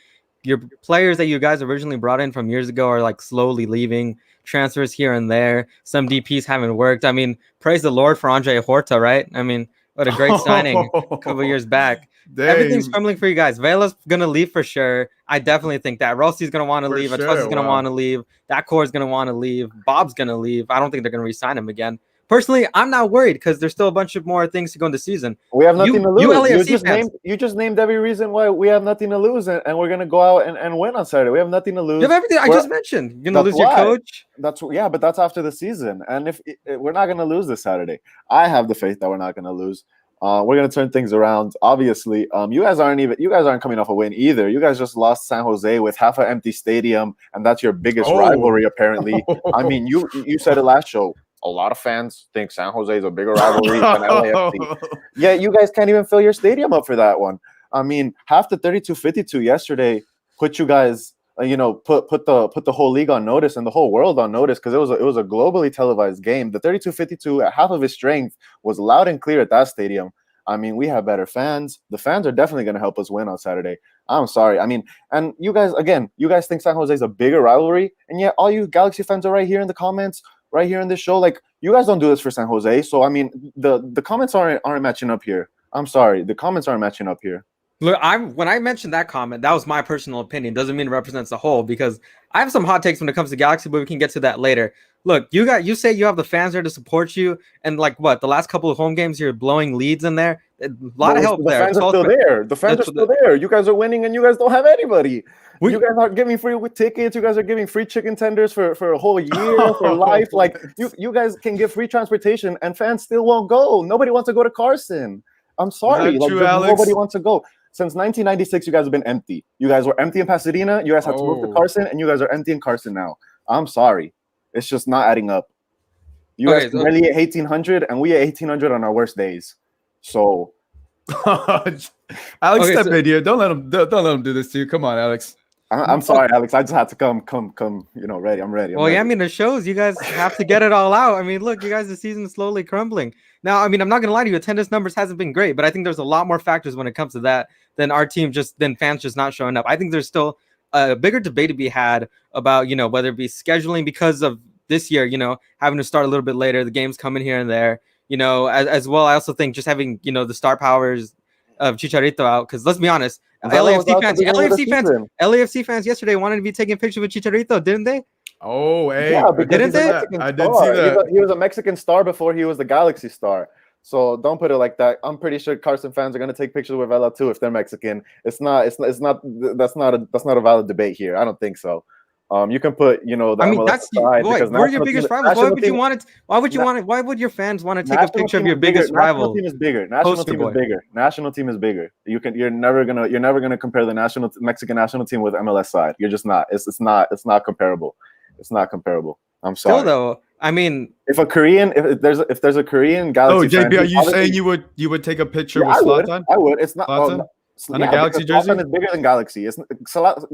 Your players that you guys originally brought in from years ago are like slowly leaving. Transfers here and there. Some DPs haven't worked. I mean, praise the Lord for Andre Horta, right? I mean, what a great signing a couple years back. Dang. Everything's crumbling for you guys. Vela's gonna leave for sure. I definitely think that. Rossi's gonna want to leave. Atua's gonna want to leave. That core is gonna want to leave. Bob's gonna leave. I don't think they're gonna re-sign him again. Personally, I'm not worried because there's still a bunch of more things to go in the season. We have nothing to lose. You just named every reason why we have nothing to lose, and we're gonna go out and win on Saturday. We have nothing to lose. You have everything I just mentioned. You're gonna lose your coach. But that's after the season. And if we're not gonna lose this Saturday, I have the faith that we're not gonna lose. We're gonna turn things around. Obviously, you guys aren't coming off a win either. You guys just lost San Jose with half an empty stadium, and that's your biggest rivalry apparently. I mean, you said it last show. A lot of fans think San Jose is a bigger rivalry than LAFC. Yeah, you guys can't even fill your stadium up for that one. I mean, half the 32-52 yesterday put you guys, put the whole league on notice and the whole world on notice because it was a globally televised game. The 32-52 at half of its strength was loud and clear at that stadium. I mean, we have better fans. The fans are definitely going to help us win on Saturday. I'm sorry. I mean, and you guys think San Jose is a bigger rivalry, and yet all you Galaxy fans are right here in the comments. Right here in this show, like you guys don't do this for San Jose, so I mean the comments aren't matching up here. I'm sorry, the comments aren't matching up here. Look, when I mentioned that comment, that was my personal opinion. Doesn't mean it represents the whole because I have some hot takes when it comes to Galaxy, but we can get to that later. Look, you say you have the fans there to support you, and like what the last couple of home games, you're blowing leads in there. A lot of help there. The fans are still there. The fans are still there. You guys are winning, and you guys don't have anybody. You guys are giving free tickets. You guys are giving free chicken tenders for a whole year for life. Like you guys can give free transportation, and fans still won't go. Nobody wants to go to Carson. I'm sorry, nobody wants to go. Since 1996, you guys have been empty. You guys were empty in Pasadena. You guys had to move to Carson, and you guys are empty in Carson now. I'm sorry, it's just not adding up. You guys barely at 1,800, and we at 1,800 on our worst days. So, Alex, step in here. Don't let him do this to you. Come on, Alex. I'm sorry, Alex. I just had to come. Ready. I'm ready. Yeah, I mean, it shows you guys have to get it all out. I mean, look, you guys, the season is slowly crumbling. Now, I mean, I'm not gonna lie to you, attendance numbers hasn't been great, but I think there's a lot more factors when it comes to that than fans just not showing up. I think there's still a bigger debate to be had about, whether it be scheduling because of this year, having to start a little bit later, the games coming here and there, as well. I also think just having, the star powers of Chicharito out, because let's be honest, LAFC fans yesterday wanted to be taking pictures with Chicharito, didn't they? Oh, hey, yeah, didn't they? I did see that. He was a Mexican star before he was the Galaxy star. So don't put it like that. I'm pretty sure Carson fans are gonna take pictures with Vela too if they're Mexican. It's not. That's not a valid debate here. I don't think so. You can put, the MLS that's aside boy, because we're your biggest rivals. Why would your fans want to take a picture of your biggest rival? National team is bigger. National team is bigger. You're never gonna compare the Mexican national team with MLS side. You're just not. It's not comparable. It's not comparable. I'm sorry. Still though, I mean, if there's a Korean Galaxy JP, fan, are you saying you would take a picture with Zlatan? I would. It's not on a Galaxy jersey. Zlatan is bigger than Galaxy.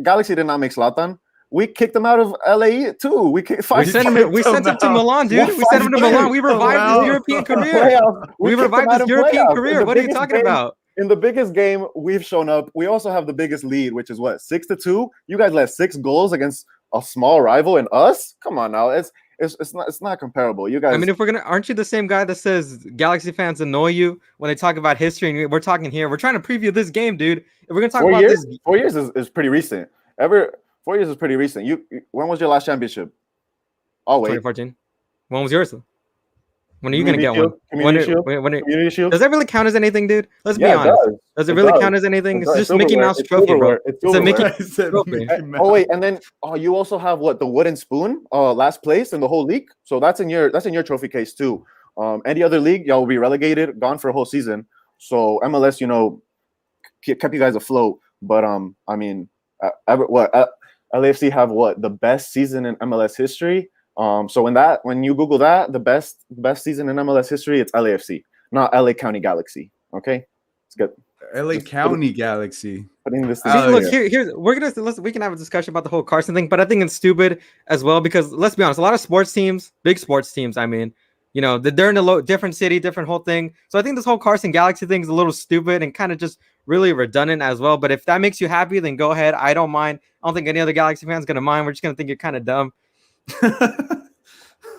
Galaxy did not make Zlatan. We kicked him out of LA too. We sent him to Milan, dude. We sent him to Milan. We revived his European career. We revived his European career. What are you talking about? In the biggest game we've shown up, we also have the biggest lead, which is what, 6-2. You guys let 6 goals against a small rival and us. Come on now, it's not comparable. You guys. I mean, aren't you the same guy that says Galaxy fans annoy you when they talk about history? And we're talking here. We're trying to preview this game, dude. If we're gonna talk about this, 4 years is pretty recent. 4 years is pretty recent. When was your last championship? Oh wait, 2014. When was yours? When are you gonna get one? Community Shield? Does that really count as anything, dude? Let's be honest. Does it really count as anything? It's just Mickey Mouse trophy, bro. It's a Mickey trophy. Oh wait, and then you also have what, the wooden spoon, last place in the whole league. So that's in your trophy case too. Any other league, y'all will be relegated, gone for a whole season. So MLS, kept you guys afloat. But I mean, LAFC have the best season in MLS history. So when you Google that, the best season in MLS history, it's LAFC, not LA County Galaxy. Okay, it's good. LA County Galaxy. Putting this. Look, here's we can have a discussion about the whole Carson thing, but I think it's stupid as well because let's be honest, a lot of sports teams, big sports teams, I mean, they're in a different city, different whole thing. So I think this whole Carson Galaxy thing is a little stupid and kind of just really redundant as well. But if that makes you happy, then go ahead. I don't mind. I don't think any other Galaxy fans gonna mind. We're just gonna think you're kind of dumb.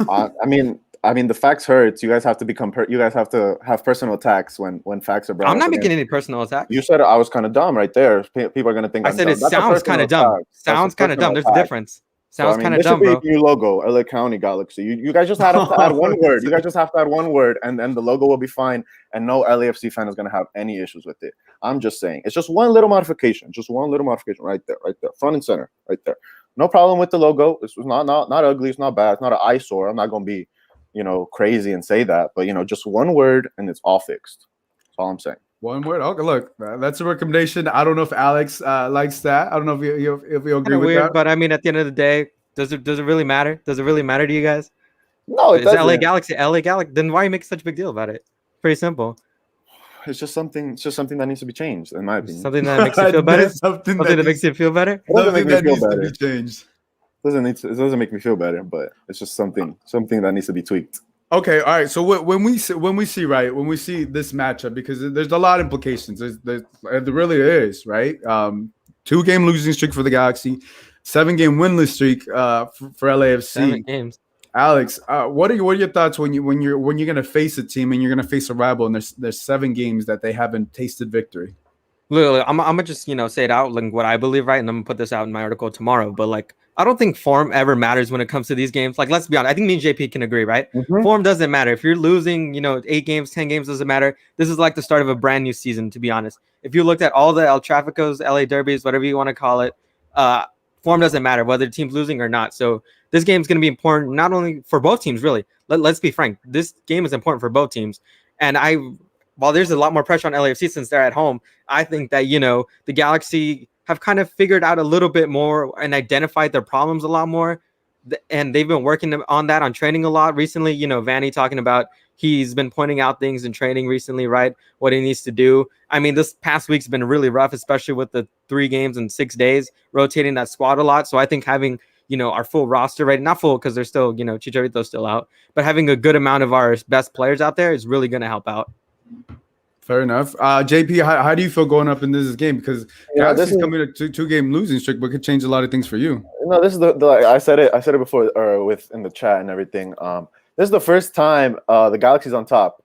I mean, the facts hurts. You guys have to you guys have to have personal attacks when facts are brought. I'm not making any personal attacks. You said I was kind of dumb right there. People are gonna think I said it sounds kind of dumb. Sounds kind of dumb. There's a difference. Sounds kind of dumb, bro. New logo, LA County Galaxy. You guys just have to add one word. You guys just have to add one word, and then the logo will be fine. And no LAFC fan is gonna have any issues with it. I'm just saying, it's just one little modification. Just one little modification, right there, front and center, right there. No problem with the logo. This was not ugly. It's not bad. It's not an eyesore. I'm not gonna be, crazy and say that. But just one word, and it's all fixed. That's all I'm saying. One word. Okay, look, that's a recommendation. I don't know if Alex likes that. I don't know if you agree with that. But I mean, at the end of the day, does it really matter? Does it really matter to you guys? No, it doesn't. LA Galaxy. Then why make such a big deal about it? Pretty simple. It's just something that needs to be changed, in my opinion. Something that makes you feel better. Something that makes you feel better. It doesn't make me feel better. To be changed. It doesn't make me feel better, but it's just something that needs to be tweaked. Okay, all right. So when we see this matchup, because there's a lot of implications. There really is, right? 2-game losing streak for the Galaxy, 7-game winless streak for LAFC. 7 games. Alex, what are your thoughts when you're gonna face a team and you're gonna face a rival and there's 7 games that they haven't tasted victory? Look, I'm gonna just say it out like what I believe, right? And I'm gonna put this out in my article tomorrow. But I don't think form ever matters when it comes to these games. Let's be honest. I think me and JP can agree, right? Mm-hmm. Form doesn't matter. If you're losing, 8 games, 10 games, doesn't matter. This is like the start of a brand new season, to be honest. If you looked at all the El Traficos, LA Derbies, whatever you want to call it, form doesn't matter whether the team's losing or not. So this game is going to be important not only for both teams, really. Let's be frank. This game is important for both teams. And while there's a lot more pressure on LAFC since they're at home, I think that, the Galaxy have kind of figured out a little bit more and identified their problems a lot more. And they've been working on that on training a lot recently. Vanny talking about he's been pointing out things in training recently, right? What he needs to do. I mean, this past week's been really rough, especially with the 3 games in 6 days, rotating that squad a lot. So I think having, our full roster, right? Not full because they're still, Chicharito's still out, but having a good amount of our best players out there is really going to help out. Fair enough. JP, how do you feel going up in this game? Because this is coming to 2-game losing streak, but could change a lot of things for you. No, this is I said it before, or in the chat and everything. This is the first time the Galaxy's on top.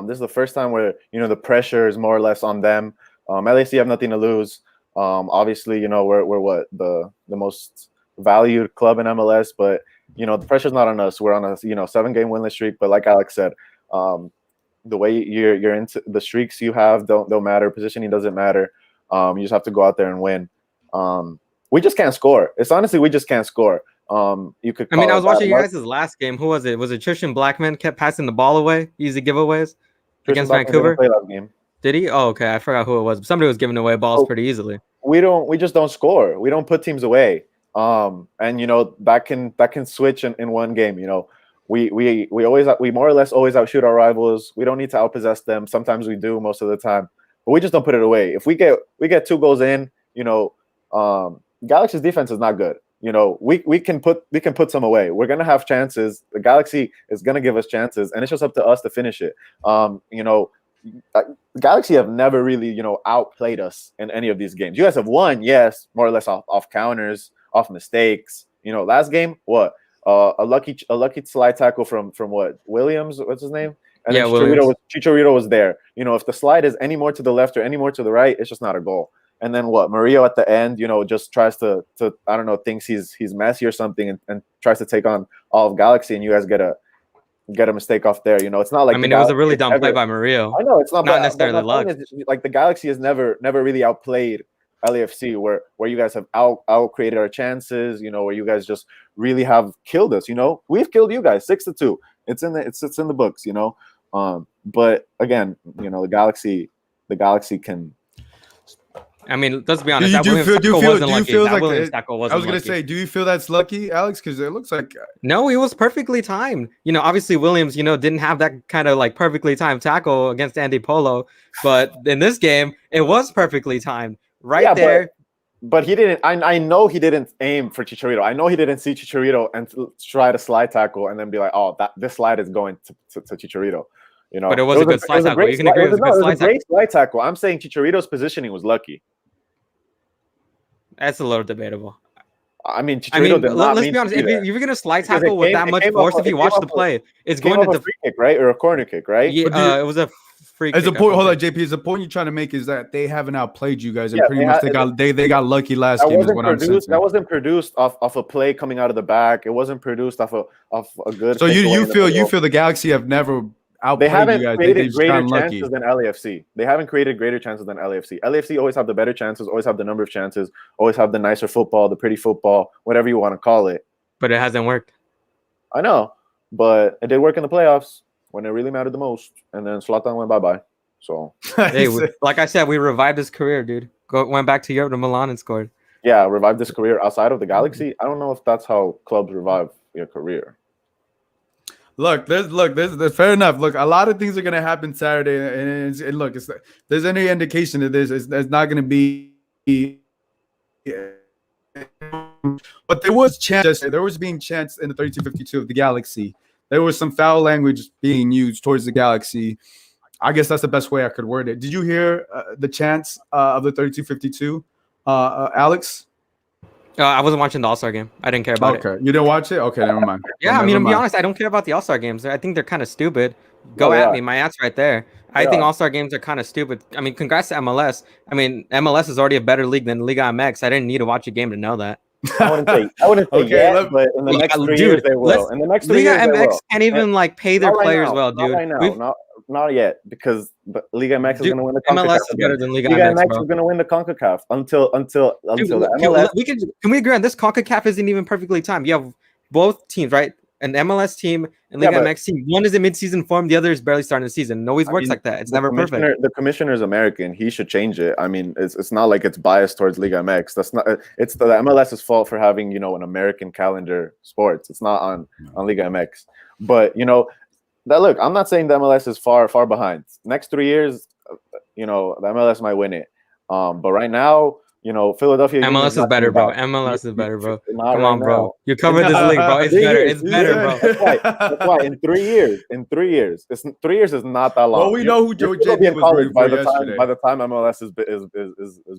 This is the first time where the pressure is more or less on them. LAC have nothing to lose. Obviously, we're what the most valued club in MLS, but the pressure's not on us. We're on a 7-game winless streak. But like Alex said, the way you're into the streaks you have don't matter. Positioning doesn't matter. You just have to go out there and win. We just can't score. It's honestly we just can't score. You could. I mean, I was watching you guys' last game. Who was it? Was it Tristan Blackman kept passing the ball away, easy giveaways against Vancouver? Play that game. Did he? Oh, okay. I forgot who it was. Somebody was giving away balls pretty easily. We just don't score. We don't put teams away. And that can switch in one game. We more or less always outshoot our rivals. We don't need to outpossess them. Sometimes we do, most of the time, but we just don't put it away. If we get 2 goals in, Galaxy's defense is not good. We can put some away. We're gonna have chances. The Galaxy is gonna give us chances, and it's just up to us to finish it. Galaxy have never really outplayed us in any of these games. You guys have won, yes, more or less off counters, off mistakes. Last game, what? A lucky slide tackle from what? Williams, what's his name? And then Chicharito was there. If the slide is any more to the left or any more to the right, it's just not a goal. And then what? Murillo at the end, just tries to I don't know, thinks he's Messi or something, and tries to take on all of Galaxy, and you guys get a mistake off there. It's not like it was a really dumb play by Murillo. I know it's not necessarily luck. Like the Galaxy has never really outplayed LAFC, where you guys have out created our chances. Where you guys just really have killed us. We've killed you guys 6-2. It's in the books. But again, the Galaxy can. I mean, let's be honest. Do you feel like I was gonna say, do you feel that's lucky, Alex? Because it looks like no, it was perfectly timed. Obviously Williams, didn't have that kind of like perfectly timed tackle against Andy Polo, but in this game, it was perfectly timed right there. But he didn't. I know he didn't aim for Chicharito. I know he didn't see Chicharito and try to slide tackle and then be like, "Oh, this slide is going to Chicharito." But it was a good slide tackle. You can agree it was a good slide tackle. Great slide tackle. I'm saying Chicharito's positioning was lucky. That's a little debatable. I mean, let's be honest. If you're gonna slide tackle with that much force, if you watch the play, it's going to a free kick, right, or a corner kick, right? Yeah, it was a free kick. Hold on, JP. The point you're trying to make is that they haven't outplayed you guys, and pretty much they got lucky last game. Is what I'm saying. That wasn't produced off a play coming out of the back. It wasn't produced off a good. So you feel the Galaxy have never. They haven't created greater chances than LAFC. They haven't created greater chances than LAFC. LAFC always have the better chances, always have the number of chances, always have the nicer football, the pretty football, whatever you want to call it. But it hasn't worked. I know, but it did work in the playoffs when it really mattered the most. And then Zlatan went bye-bye. So, hey, like I said, we revived his career, dude. Went back to Europe to Milan and scored. Yeah, revived his career outside of the Galaxy. I don't know if that's how clubs revive your career. Look, there's fair enough. Look, a lot of things are gonna happen Saturday, and look, if there's any indication of this, it's not gonna be. But there was chance. There was being chance in the 32-52 of the Galaxy. There was some foul language being used towards the Galaxy. I guess that's the best way I could word it. Did you hear the chants of the 32-52, Alex? I wasn't watching the All-Star game. I didn't care about it. Okay, you didn't watch it? Okay, never mind. Yeah, I mean, to be honest, I don't care about the All-Star games. I think they're kind of stupid. Go at me. My answer right there. I think All-Star games are kind of stupid. I mean, congrats to MLS. I mean, MLS is already a better league than Liga MX. I didn't need to watch a game to know that. I wouldn't say okay, but in the next 3 years they will. In the next 3 years, Liga MX can't even pay their players well, dude. Not right now. Not yet, because Liga MX is going to win the CONCACAF. MLS is better than Liga MX is going to win the CONCACAF until the MLS. Can we agree on this? CONCACAF isn't even perfectly timed. You have both teams, right? An MLS team and Liga MX team. One is in mid-season form. The other is barely starting the season. It always works like that. It's never perfect. The commissioner is American. He should change it. I mean, it's not like it's biased towards Liga MX. That's not. It's the MLS's fault for having an American calendar sports. It's not on Liga MX. But look, I'm not saying the MLS is far behind. Next 3 years, the MLS might win it. But right now, Philadelphia. MLS is better, bro. MLS is better, bro. Come on, bro. You covered this league, bro. It's better. It's better, bro. That's why. In 3 years. 3 years is not that long. Well, we know who Joe JP was rooting for yesterday. By the time MLS is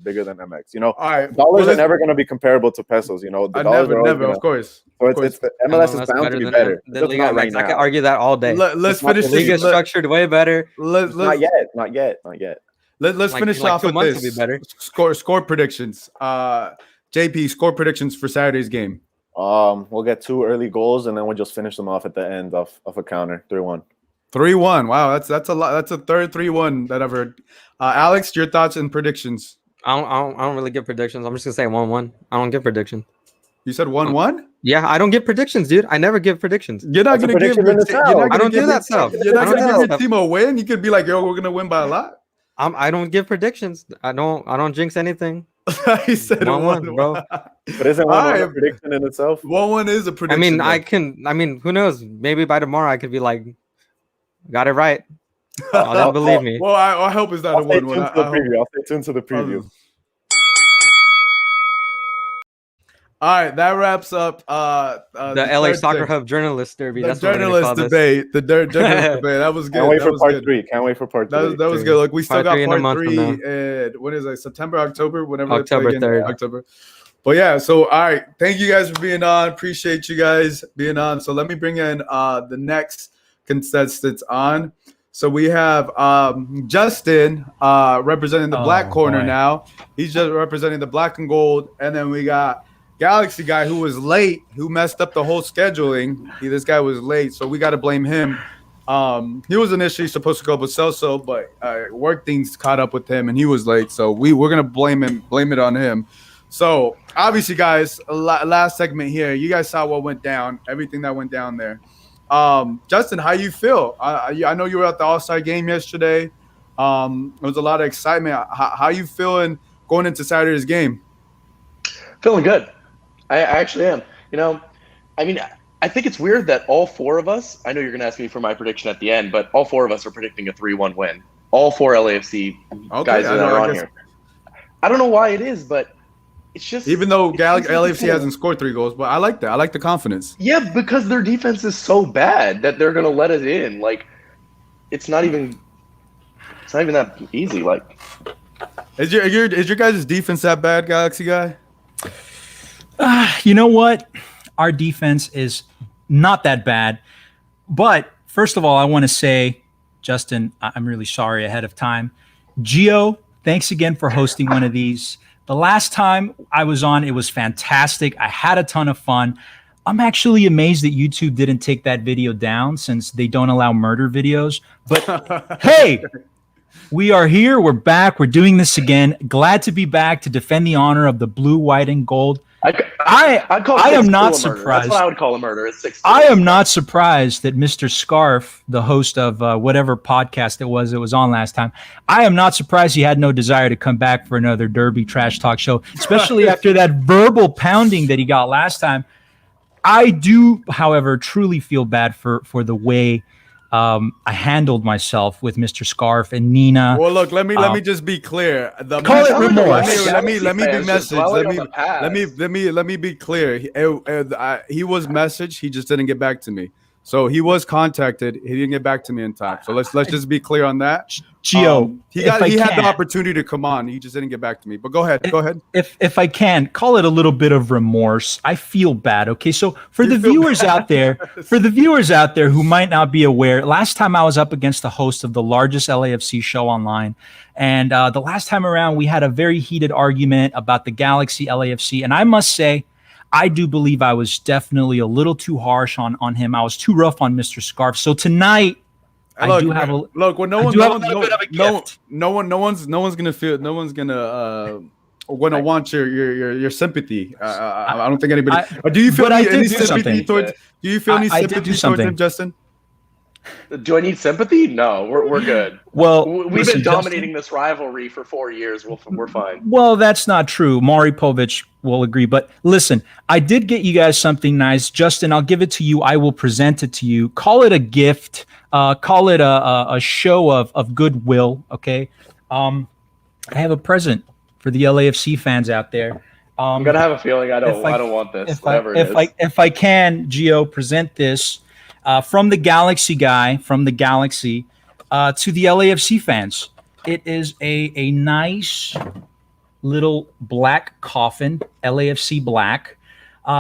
bigger than MX. All right. Dollars are never going to be comparable to pesos. The dollars never, of course. So it's MLS is bound to be better. Than Liga MX. I can argue that all day. Let's finish. The league is structured way better. Not yet. Let's finish off with this. Score predictions. JP, score predictions for Saturday's game. We'll get 2 early goals, and then we'll just finish them off at the end of a counter, 3-1. 3-1. Wow, that's a lot. That's a third 3-1 that I've heard. Alex, your thoughts and predictions? I don't really give predictions. I'm just gonna say 1-1. I don't give predictions. You said 1-1? Yeah, I don't give predictions, dude. I never give predictions. You're not gonna give. I don't do that stuff. You're not gonna give your team a win. You could be like, yo, we're gonna win by a lot. I don't give predictions. I don't jinx anything. He said 1-1, bro. But isn't 1-1 a prediction in itself? 1-1 is a prediction. I mean, who knows? Maybe by tomorrow I could be like, got it right. Don't believe me. Well, I hope it's not a 1-1. I'll stay tuned to the preview. All right, that wraps up the LA Soccer Hub Journalist Derby. The journalist debate. The journalist debate. That was good. Can't wait for part 3. Can't wait for part 3. That was good. Look, we still got part 3 and what is it? September, October, whenever October 3rd. October. But yeah, so all right. Thank you guys for being on. Appreciate you guys being on. So let me bring in the next contestants on. So we have Justin representing the black corner now. He's just representing the black and gold. And then we got Galaxy guy who was late, who messed up the whole scheduling. This guy was late, so we got to blame him. He was initially supposed to go with Celso, but work things caught up with him, and he was late. So we're gonna blame it on him. So obviously, guys, last segment here, you guys saw what went down, everything that went down there. Justin, how you feel? I know you were at the All-Star game yesterday. There was a lot of excitement. How you feeling going into Saturday's game? Feeling good. I actually am. You know, I mean, I think it's weird that all 4 of us, I know you're going to ask me for my prediction at the end, but all 4 of us are predicting a 3-1 win. All 4 LAFC guys that are on here. I don't know why it is, but it's just... Even though LAFC hasn't scored 3 goals, but I like that. I like the confidence. Yeah, because their defense is so bad that they're going to let it in. Like, it's not even that easy. Like, is your guys' defense that bad, Galaxy guy? You know what? Our defense is not that bad. But first of all, I want to say, Justin, I'm really sorry ahead of time. Gio, thanks again for hosting one of these. The last time I was on, it was fantastic. I had a ton of fun. I'm actually amazed that YouTube didn't take that video down since they don't allow murder videos. But hey, we are here. We're back. We're doing this again. Glad to be back to defend the honor of the blue, white, and gold. I am not surprised. That's what I would call a murder. It's 6-2. I am not surprised that Mr. Scarf, the host of whatever podcast it was on last time, I am not surprised he had no desire to come back for another Derby trash talk show, especially after that verbal pounding that he got last time. I do, however, truly feel bad for the way I handled myself with Mr. Scarf and Nina. Well, look, let me just be clear. Call it remorse. Let me be messaged. Let me be clear. He was messaged. He just didn't get back to me. So he was contacted. He didn't get back to me in time. So let's just be clear on that. Gio, he had the opportunity to come on. He just didn't get back to me. But go ahead. If I can, call it a little bit of remorse. I feel bad. Okay, so for the viewers out there, who might not be aware, last time I was up against the host of the largest LAFC show online, and the last time around we had a very heated argument about the Galaxy LAFC, and I must say, I do believe I was definitely a little too harsh on him. I was too rough on Mr. Scarf. So tonight, no one's gonna want your sympathy. I don't think anybody. Do you feel any sympathy towards? Do you feel any sympathy towards him, Justin? Do I need sympathy? No, we're good. Well, we've been dominating this rivalry for 4 years. We're fine. Well, that's not true. Maury Povich will agree. But listen, I did get you guys something nice. Justin, I'll give it to you. I will present it to you. Call it a gift. Call it a show of goodwill. Okay. I have a present for the LAFC fans out there. I'm gonna have a feeling I don't want this. If I can, Gio, present this. From the Galaxy guy, from the Galaxy, to the LAFC fans. It is a nice little black coffin, LAFC black.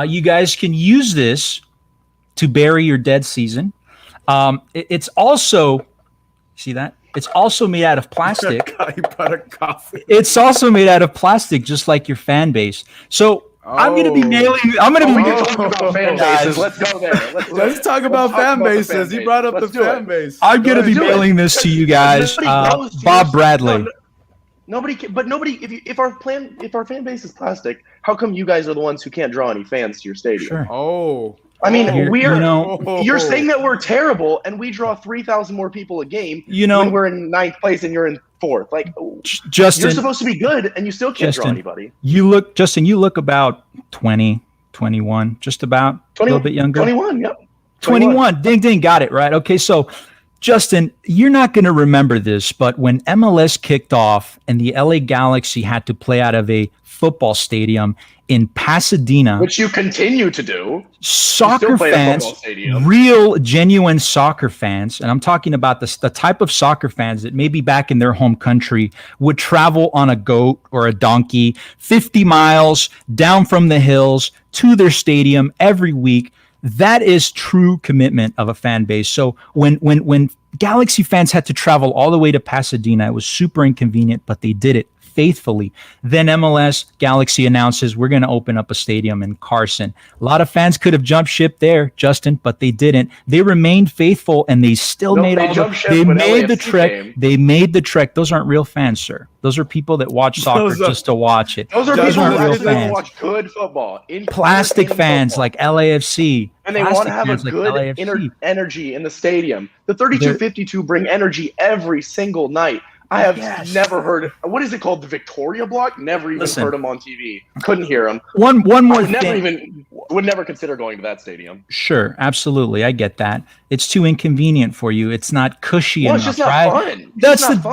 You guys can use this to bury your dead season. It's also, see that? It's also made out of plastic. You brought a coffin. It's also made out of plastic, just like your fan base. So I'm going to be mailing. I'm going to we be. can talk about fan bases. Let's go there. Let's talk about fan bases. He brought up the fan base. I'm going to be mailing this to you guys. Bob Bradley. Nobody, but nobody. If our fan base is plastic, how come you guys are the ones who can't draw any fans to your stadium? Sure. Oh. I mean, you're saying that we're terrible, and we draw 3,000 more people a game. When we're in 9th place and you're in 4th. Like, Justin, you're supposed to be good, and you still can't draw anybody. You look about 20, 21, just about 20, a little bit younger. 21, yep. 21. Ding, ding, got it right. Okay, so Justin, you're not going to remember this, but when MLS kicked off and the LA Galaxy had to play out of a football stadium in Pasadena, which you continue to do, soccer fans, real genuine soccer fans, and I'm talking about the type of soccer fans that maybe back in their home country would travel on a goat or a donkey 50 miles down from the hills to their stadium every week. That is true commitment of a fan base. So when Galaxy fans had to travel all the way to Pasadena, it was super inconvenient, but they did it faithfully. Then MLS Galaxy announces we're going to open up a stadium in Carson. A lot of fans could have jumped ship there, Justin, but they didn't. They remained faithful, and they still made the trek. Came. They made the trek. Those aren't real fans, sir. Those are people that watch soccer just to watch it. Those are people who watch good football. Plastic fans like LAFC. And they want to have a good energy in the stadium. The 3252 bring energy every single night. I have never heard. What is it called? The Victoria Block? Never even heard them on TV. Couldn't hear them. One more thing. Would never consider going to that stadium. Sure, absolutely, I get that. It's too inconvenient for you. It's not cushy enough, it's just not right? fun.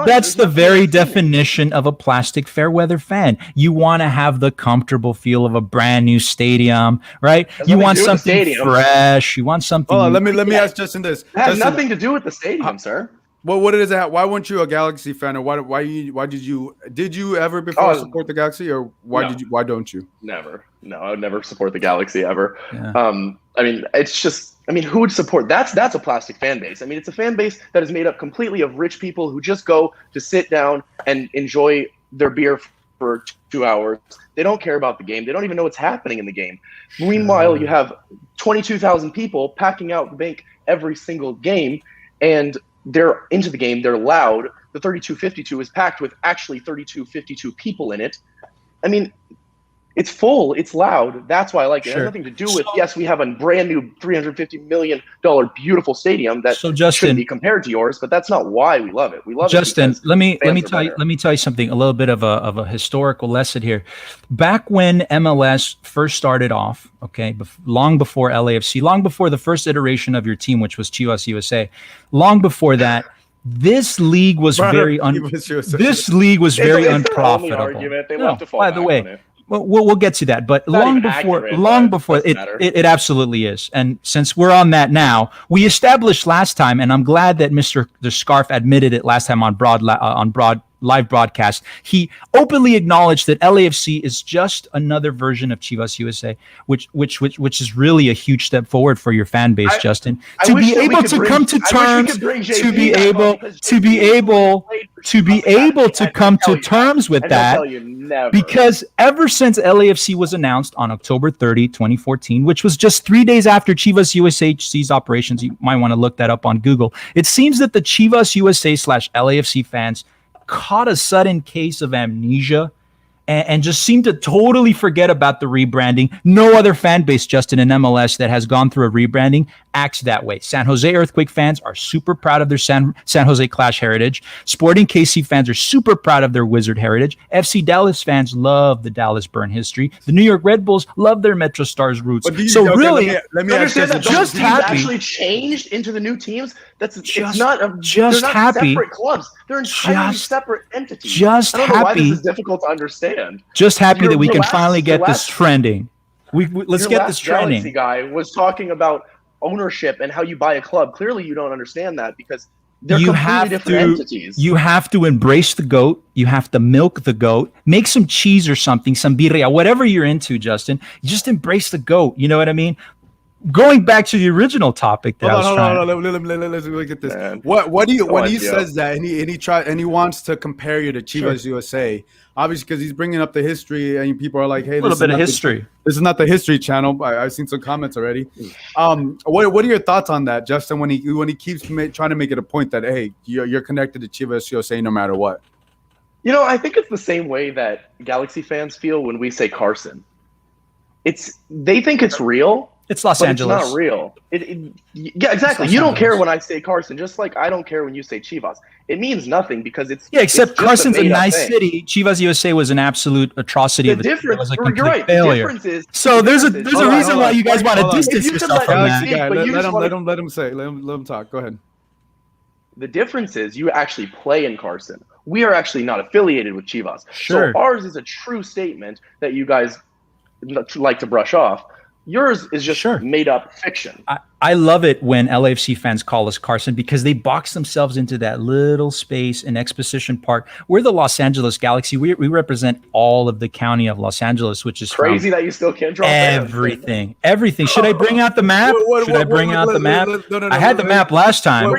That's the very definition of a plastic fair weather fan. You want to have the comfortable feel of a brand new stadium, right? You want something fresh. You want something. Oh, let me ask Justin this. It has nothing to do with the stadium, sir. Well, what is that? Why weren't you a Galaxy fan, or why did you ever before support the Galaxy, or why don't you? Never. No, I would never support the Galaxy ever. Yeah. I mean, it's just. I mean, who would support? That's a plastic fan base. I mean, it's a fan base that is made up completely of rich people who just go to sit down and enjoy their beer for 2 hours. They don't care about the game. They don't even know what's happening in the game. Meanwhile, you have 22,000 people packing out the bank every single game, and they're into the game. They're loud. The 3252 is packed with actually 3252 people in it. I mean, it's full. It's loud. That's why I like it. It has nothing to do with, yes, we have a brand new $350 million beautiful stadium that shouldn't be compared to yours, but that's not why we love it. We love Justin, it. let me tell you something, a little bit of a historical lesson here. Back when MLS first started off, okay, long before LAFC, long before the first iteration of your team, which was Chivas USA, long before that, this league was very unprofitable. By the way, well, we'll get to that, but long before it absolutely is. And since we're on that now, we established last time, and I'm glad that Mr. The Scarf admitted it last time on live broadcast. He openly acknowledged that LAFC is just another version of Chivas USA, which is really a huge step forward for your fan base, Justin. To be able to come to terms with that, because ever since LAFC was announced on October 30, 2014, which was just 3 days after Chivas USA's operations, you might want to look that up on Google. It seems that the Chivas USA /LAFC fans caught a sudden case of amnesia and just seem to totally forget about the rebranding. No other fan base, Justin, in MLS that has gone through a rebranding acts that way. San Jose Earthquake fans are super proud of their San Jose Clash heritage. Sporting KC fans are super proud of their Wizard heritage. FC Dallas fans love the Dallas Burn history. The New York Red Bulls love their Metro Stars roots. Let me understand that just actually changed into the new teams. It's not separate clubs. They're entirely separate entities. I don't know why this is difficult to understand. Just happy that we can finally get this trending. Let's get this trending. Galaxy guy was talking about ownership and how you buy a club. Clearly, you don't understand that because they're completely different entities. You have to embrace the goat. You have to milk the goat. Make some cheese or something, some birria, whatever you're into, Justin. You just embrace the goat. You know what I mean? going back to the original topic that Hold I on, was let's look at this. Man. What do you Go when on, he Gio. says that and he wants to compare you to Chivas USA, obviously because he's bringing up the history and people are like, hey, a little bit of history. This is not the history channel. I've seen some comments already. What are your thoughts on that, Justin? When he keeps trying to make it a point that hey, you're connected to Chivas USA no matter what. You know, I think it's the same way that Galaxy fans feel when we say Carson. They think it's real. It's Los Angeles. It's not real. Yeah, exactly. You don't care when I say Carson, just like I don't care when you say Chivas. It means nothing because it's except it's Carson's a made-up nice thing. city. Chivas USA was an absolute atrocity. The difference, it was a complete you're right. failure. The difference is So there's a reason why you guys want to distance yourself from that. Let him say. Let him talk. Go ahead. The difference is you actually play in Carson. We are actually not affiliated with Chivas. Sure. So ours is a true statement that you guys like to brush off. Yours is just made up fiction. I love it when LAFC fans call us Carson because they box themselves into that little space in Exposition Park. We're the Los Angeles Galaxy. We represent all of the county of Los Angeles, which is crazy that you still can't draw everything. Everything. Should I bring out the map? Should I bring out the map? I had the map last time.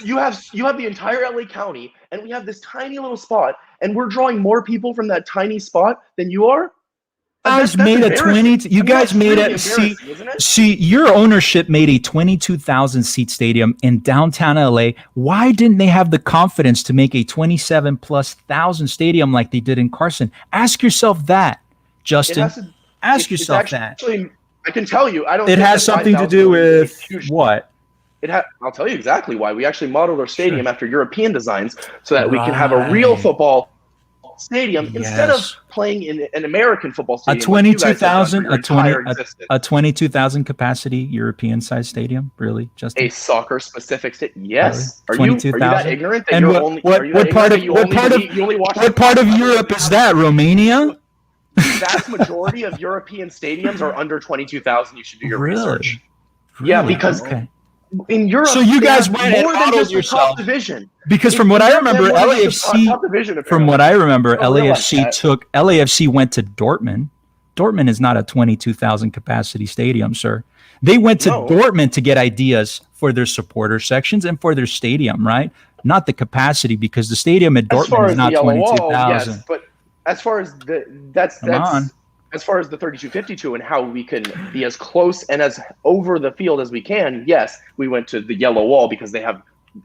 You have the entire LA County, and we have this tiny little spot, and we're drawing more people from that tiny spot than you are. You guys made a 20. You guys made a see. Your ownership made a 22,000 seat stadium in downtown LA. Why didn't they have the confidence to make a 27,000+ stadium like they did in Carson? Ask yourself that, Justin. Ask yourself that. I can tell you. I don't. It has something to do with what? I'll tell you exactly why. We actually modeled our stadium after European designs so that we can have a real football stadium instead of playing in an American football stadium. A 22,000 capacity European sized stadium, really? Just a soccer specific stadium? Yes. Really? Are you that ignorant that what part of Europe is that? Romania? The vast majority of European stadiums are under 22,000. You should do your research. Yeah, because in Europe, so you guys went and more than modeled just yourself. the top division. Because from what I remember, LAFC went to Dortmund. Dortmund is not a 22,000 capacity stadium, sir. They went to Dortmund to get ideas for their supporter sections and for their stadium, right? Not the capacity, because the stadium at Dortmund is not 22,000. Yes, but as far as as far as the 3252 and how we can be as close and as over the field as we can, yes, we went to the Yellow Wall because they have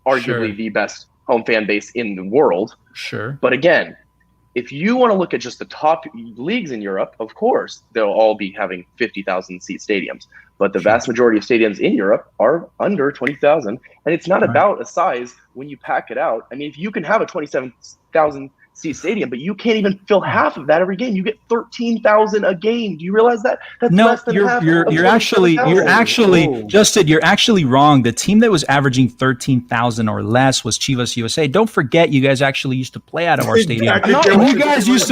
arguably the best home fan base in the world. Sure. But again, if you want to look at just the top leagues in Europe, of course, they'll all be having 50,000 seat stadiums. But the vast majority of stadiums in Europe are under 20,000. And it's not about a size when you pack it out. I mean, if you can have a 27,000 seat stadium, but you can't even fill half of that every game. You get 13,000 a game. Do you realize that? That's less than half. You're actually Justin, you're actually wrong. The team that was averaging 13,000 or less was Chivas USA. Don't forget, you guys actually used to play out of our stadium. And you guys used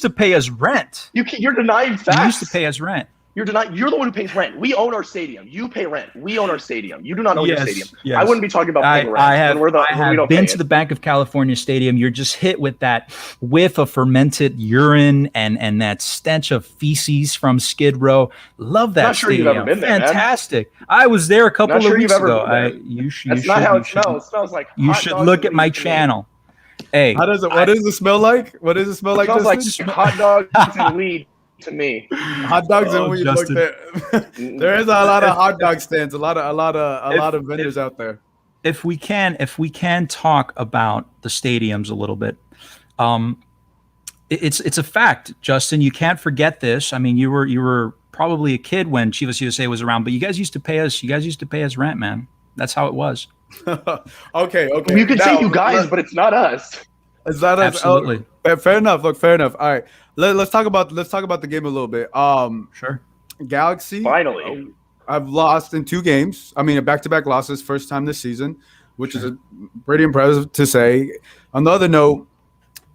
to pay us rent. You're denying facts. You used to pay us rent. You're the one who pays rent. We own our stadium. You pay rent. We own our stadium. You do not own your stadium. Yes. I wouldn't be talking about paying rent. I have been to the Bank of California Stadium. You're just hit with that whiff of fermented urine and that stench of feces from Skid Row. Love that stadium. You've ever been there, fantastic. Man. I was there a couple of weeks ago. That's not how it smells. It smells like you should look at my channel. Hey, what does it smell like? What does it smell like? It smells like hot dogs and weed. To me, hot dogs and weed. Look there. There is a lot of hot dog stands, a lot of vendors out there. If we can talk about the stadiums a little bit, it's a fact, Justin. You can't forget this. I mean, you were probably a kid when Chivas USA was around, but you guys used to pay us. You guys used to pay us rent, man. That's how it was. Okay. You can say you guys, but it's not us. It's not us. Absolutely. Fair enough. Look, fair enough. All right. Let's talk about the game a little bit. Sure. Galaxy. Finally, I've lost in 2 games. I mean, back-to-back losses, first time this season, which is pretty impressive to say. On the other note,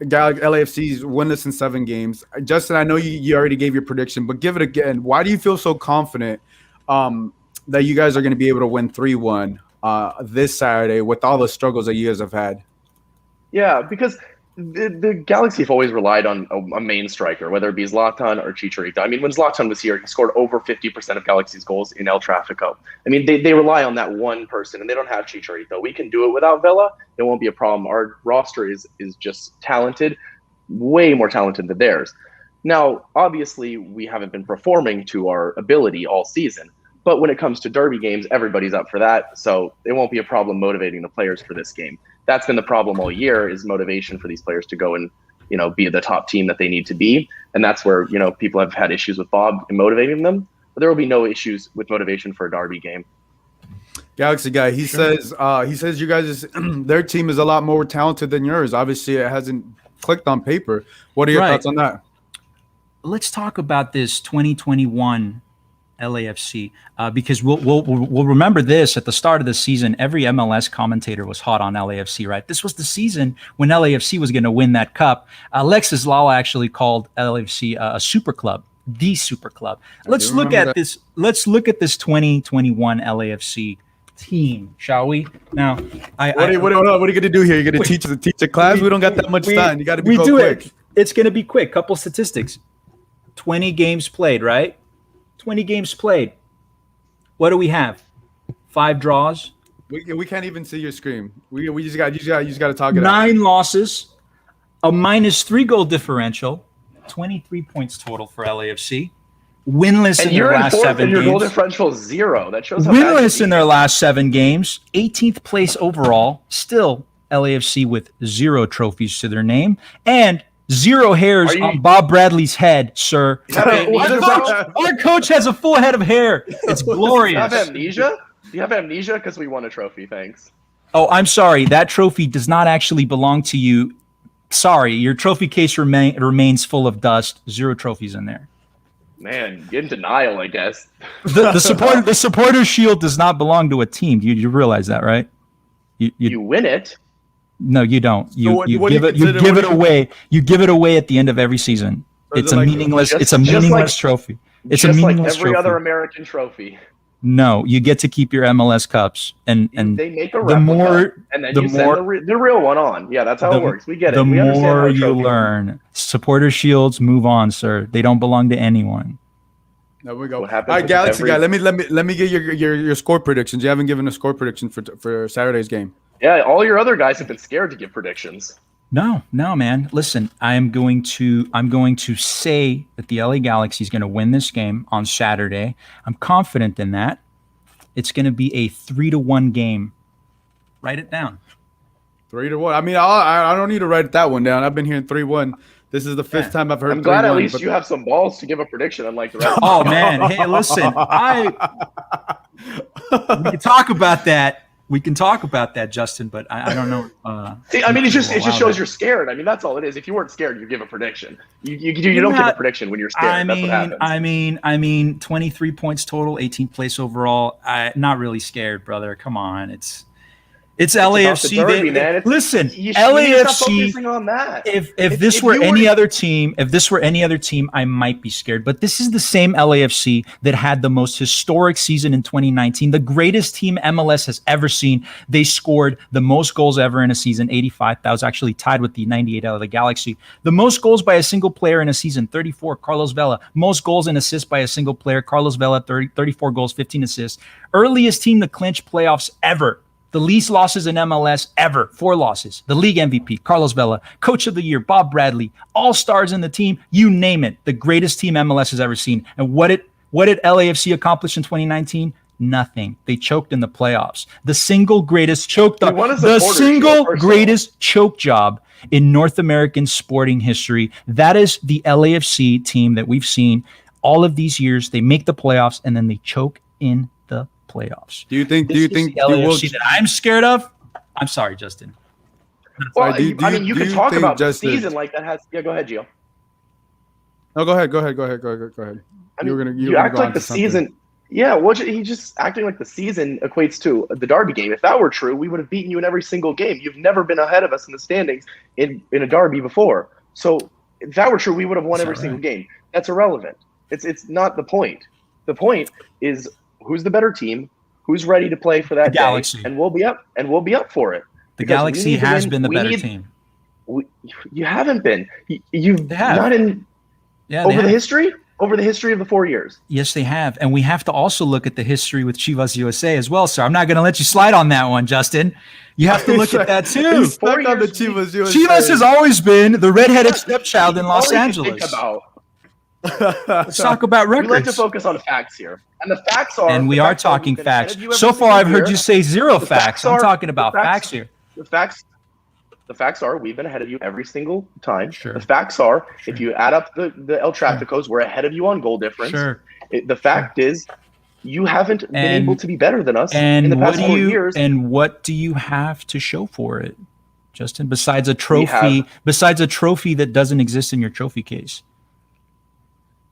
LAFC's winless in 7 games. Justin, I know you already gave your prediction, but give it again. Why do you feel so confident that you guys are going to be able to win 3-1 this Saturday with all the struggles that you guys have had? Yeah, because the Galaxy have always relied on a main striker, whether it be Zlatan or Chicharito. I mean, when Zlatan was here, he scored over 50% of Galaxy's goals in El Tráfico. I mean, they rely on that one person, and they don't have Chicharito. We can do it without Vela. It won't be a problem. Our roster is just talented, way more talented than theirs. Now, obviously, we haven't been performing to our ability all season. But when it comes to derby games, everybody's up for that. So it won't be a problem motivating the players for this game. That's been the problem all year, is motivation for these players to go and, be the top team that they need to be. And that's where, people have had issues with Bob in motivating them. But there will be no issues with motivation for a derby game. Galaxy guy, he says you guys, their team is a lot more talented than yours. Obviously, it hasn't clicked on paper. What are your thoughts on that? Let's talk about this 2021 LAFC because we'll remember this at the start of the season. Every MLS commentator was hot on LAFC, right? This was the season when LAFC was going to win that cup. Alexis Lala actually called LAFC a super club, the super club. Let's look at this. Let's look at this 2021 LAFC team, shall we? Now, what are you going to do here? You're going to teach a class? We don't got that much time. You got to be quick. It's going to be quick. Couple statistics: 20 games played, right? 20 games played. What do we have? 5 draws. We can't even see your screen. We just got to talk it out. 9 losses, a -3 goal differential, 23 points total for LAFC. Winless in their last 7 games. Your goal differential is 0. That shows how winless in their last 7 games. 18th place overall. Still LAFC with 0 trophies to their name and 0 hairs on Bob Bradley's head, sir. Our coach has a full head of hair. It's glorious. Do you have amnesia? Do you have amnesia? Because we won a trophy. Thanks. Oh, I'm sorry. That trophy does not actually belong to you. Sorry, your trophy case remains full of dust. 0 trophies in there. Man, get in denial, I guess. The supporter shield does not belong to a team. You realize that, right? You win it. No, you don't. You give it away. You give it away at the end of every season. It's a meaningless. It's a meaningless trophy. It's a meaningless every trophy. other American trophy. No, you get to keep your MLS cups, and they make a replica, and then you send the real one on. Yeah, that's how it works. We get it. The we more you learn, supporter shields move on, sir. They don't belong to anyone. There we go. All right, Galaxy guy. Let me get your score predictions. You haven't given a score prediction for Saturday's game. Yeah, all your other guys have been scared to give predictions. No, man. Listen, I'm going to say that the LA Galaxy is going to win this game on Saturday. I'm confident in that. It's going to be a 3-1 game. Write it down. 3-1. I mean, I don't need to write that one down. I've been hearing 3-1. This is the 5th time I've heard. I'm glad at least you have some balls to give a prediction, unlike the rest. Oh man, hey, listen, we can talk about that. We can talk about that, Justin, but I don't know. See, I mean, it just shows you're scared. I mean, that's all it is. If you weren't scared, you give a prediction. You don't give a prediction when you're scared. That's what happens. I mean, 23 points total, 18th place overall. Not really scared, brother. Come on, it's LAFC. Listen, LAFC. On that. If this were any other team, I might be scared. But this is the same LAFC that had the most historic season in 2019, the greatest team MLS has ever seen. They scored the most goals ever in a season, 85. That was actually tied with the 98 out of the Galaxy. The most goals by a single player in a season, 34. Carlos Vela. Most goals and assists by a single player. Carlos Vela, 34 goals, 15 assists. Earliest team to clinch playoffs ever. The least losses in MLS ever, 4 losses. The league MVP, Carlos Vela. Coach of the year, Bob Bradley. All stars in the team, you name it. The greatest team MLS has ever seen. And what did LAFC accomplish in 2019? Nothing. They choked in the playoffs. The single greatest choke job in North American sporting history. That is the LAFC team that we've seen all of these years. They make the playoffs and then they choke in the playoffs. Do you think the LAFC that I'm scared of? I'm sorry, Justin. Well, you can talk about the season like that has. Yeah, go ahead, Gio. No, go ahead. I mean, you act like the season. Yeah, well, he's just acting like the season equates to the derby game. If that were true, we would have beaten you in every single game. You've never been ahead of us in the standings in a derby before. So if that were true, we would have won every single game. That's irrelevant. It's not the point. The point is who's the better team, who's ready to play for that Galaxy, day, and we'll be up for it. The Galaxy has been the better team. You haven't been. You've not in over the history of the 4 years. Yes, they have. And we have to also look at the history with Chivas USA as well, sir. I'm not going to let you slide on that one, Justin. You have to look at that too. He's stuck on the Chivas USA. Chivas has always been the redheaded stepchild in Los Angeles. Let's talk about records. We like to focus on facts here. And the facts are... And we are talking facts. So far, I've heard you say zero facts. I'm talking about facts here. The facts are we've been ahead of you every single time. Sure. The facts are if you add up the El Tráficos, we're ahead of you on goal difference. Sure. The fact is you haven't been able to be better than us and in the past 4 years. And what do you have to show for it, Justin, besides a trophy that doesn't exist in your trophy case?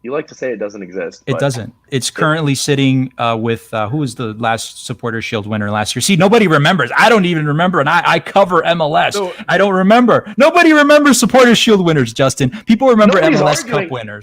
You like to say it doesn't exist. It doesn't. It's currently sitting with who was the last Supporter Shield winner last year? See, nobody remembers. I don't even remember, and I cover MLS. So, I don't remember. Nobody remembers Supporter Shield winners, Justin. People remember MLS Cup winners.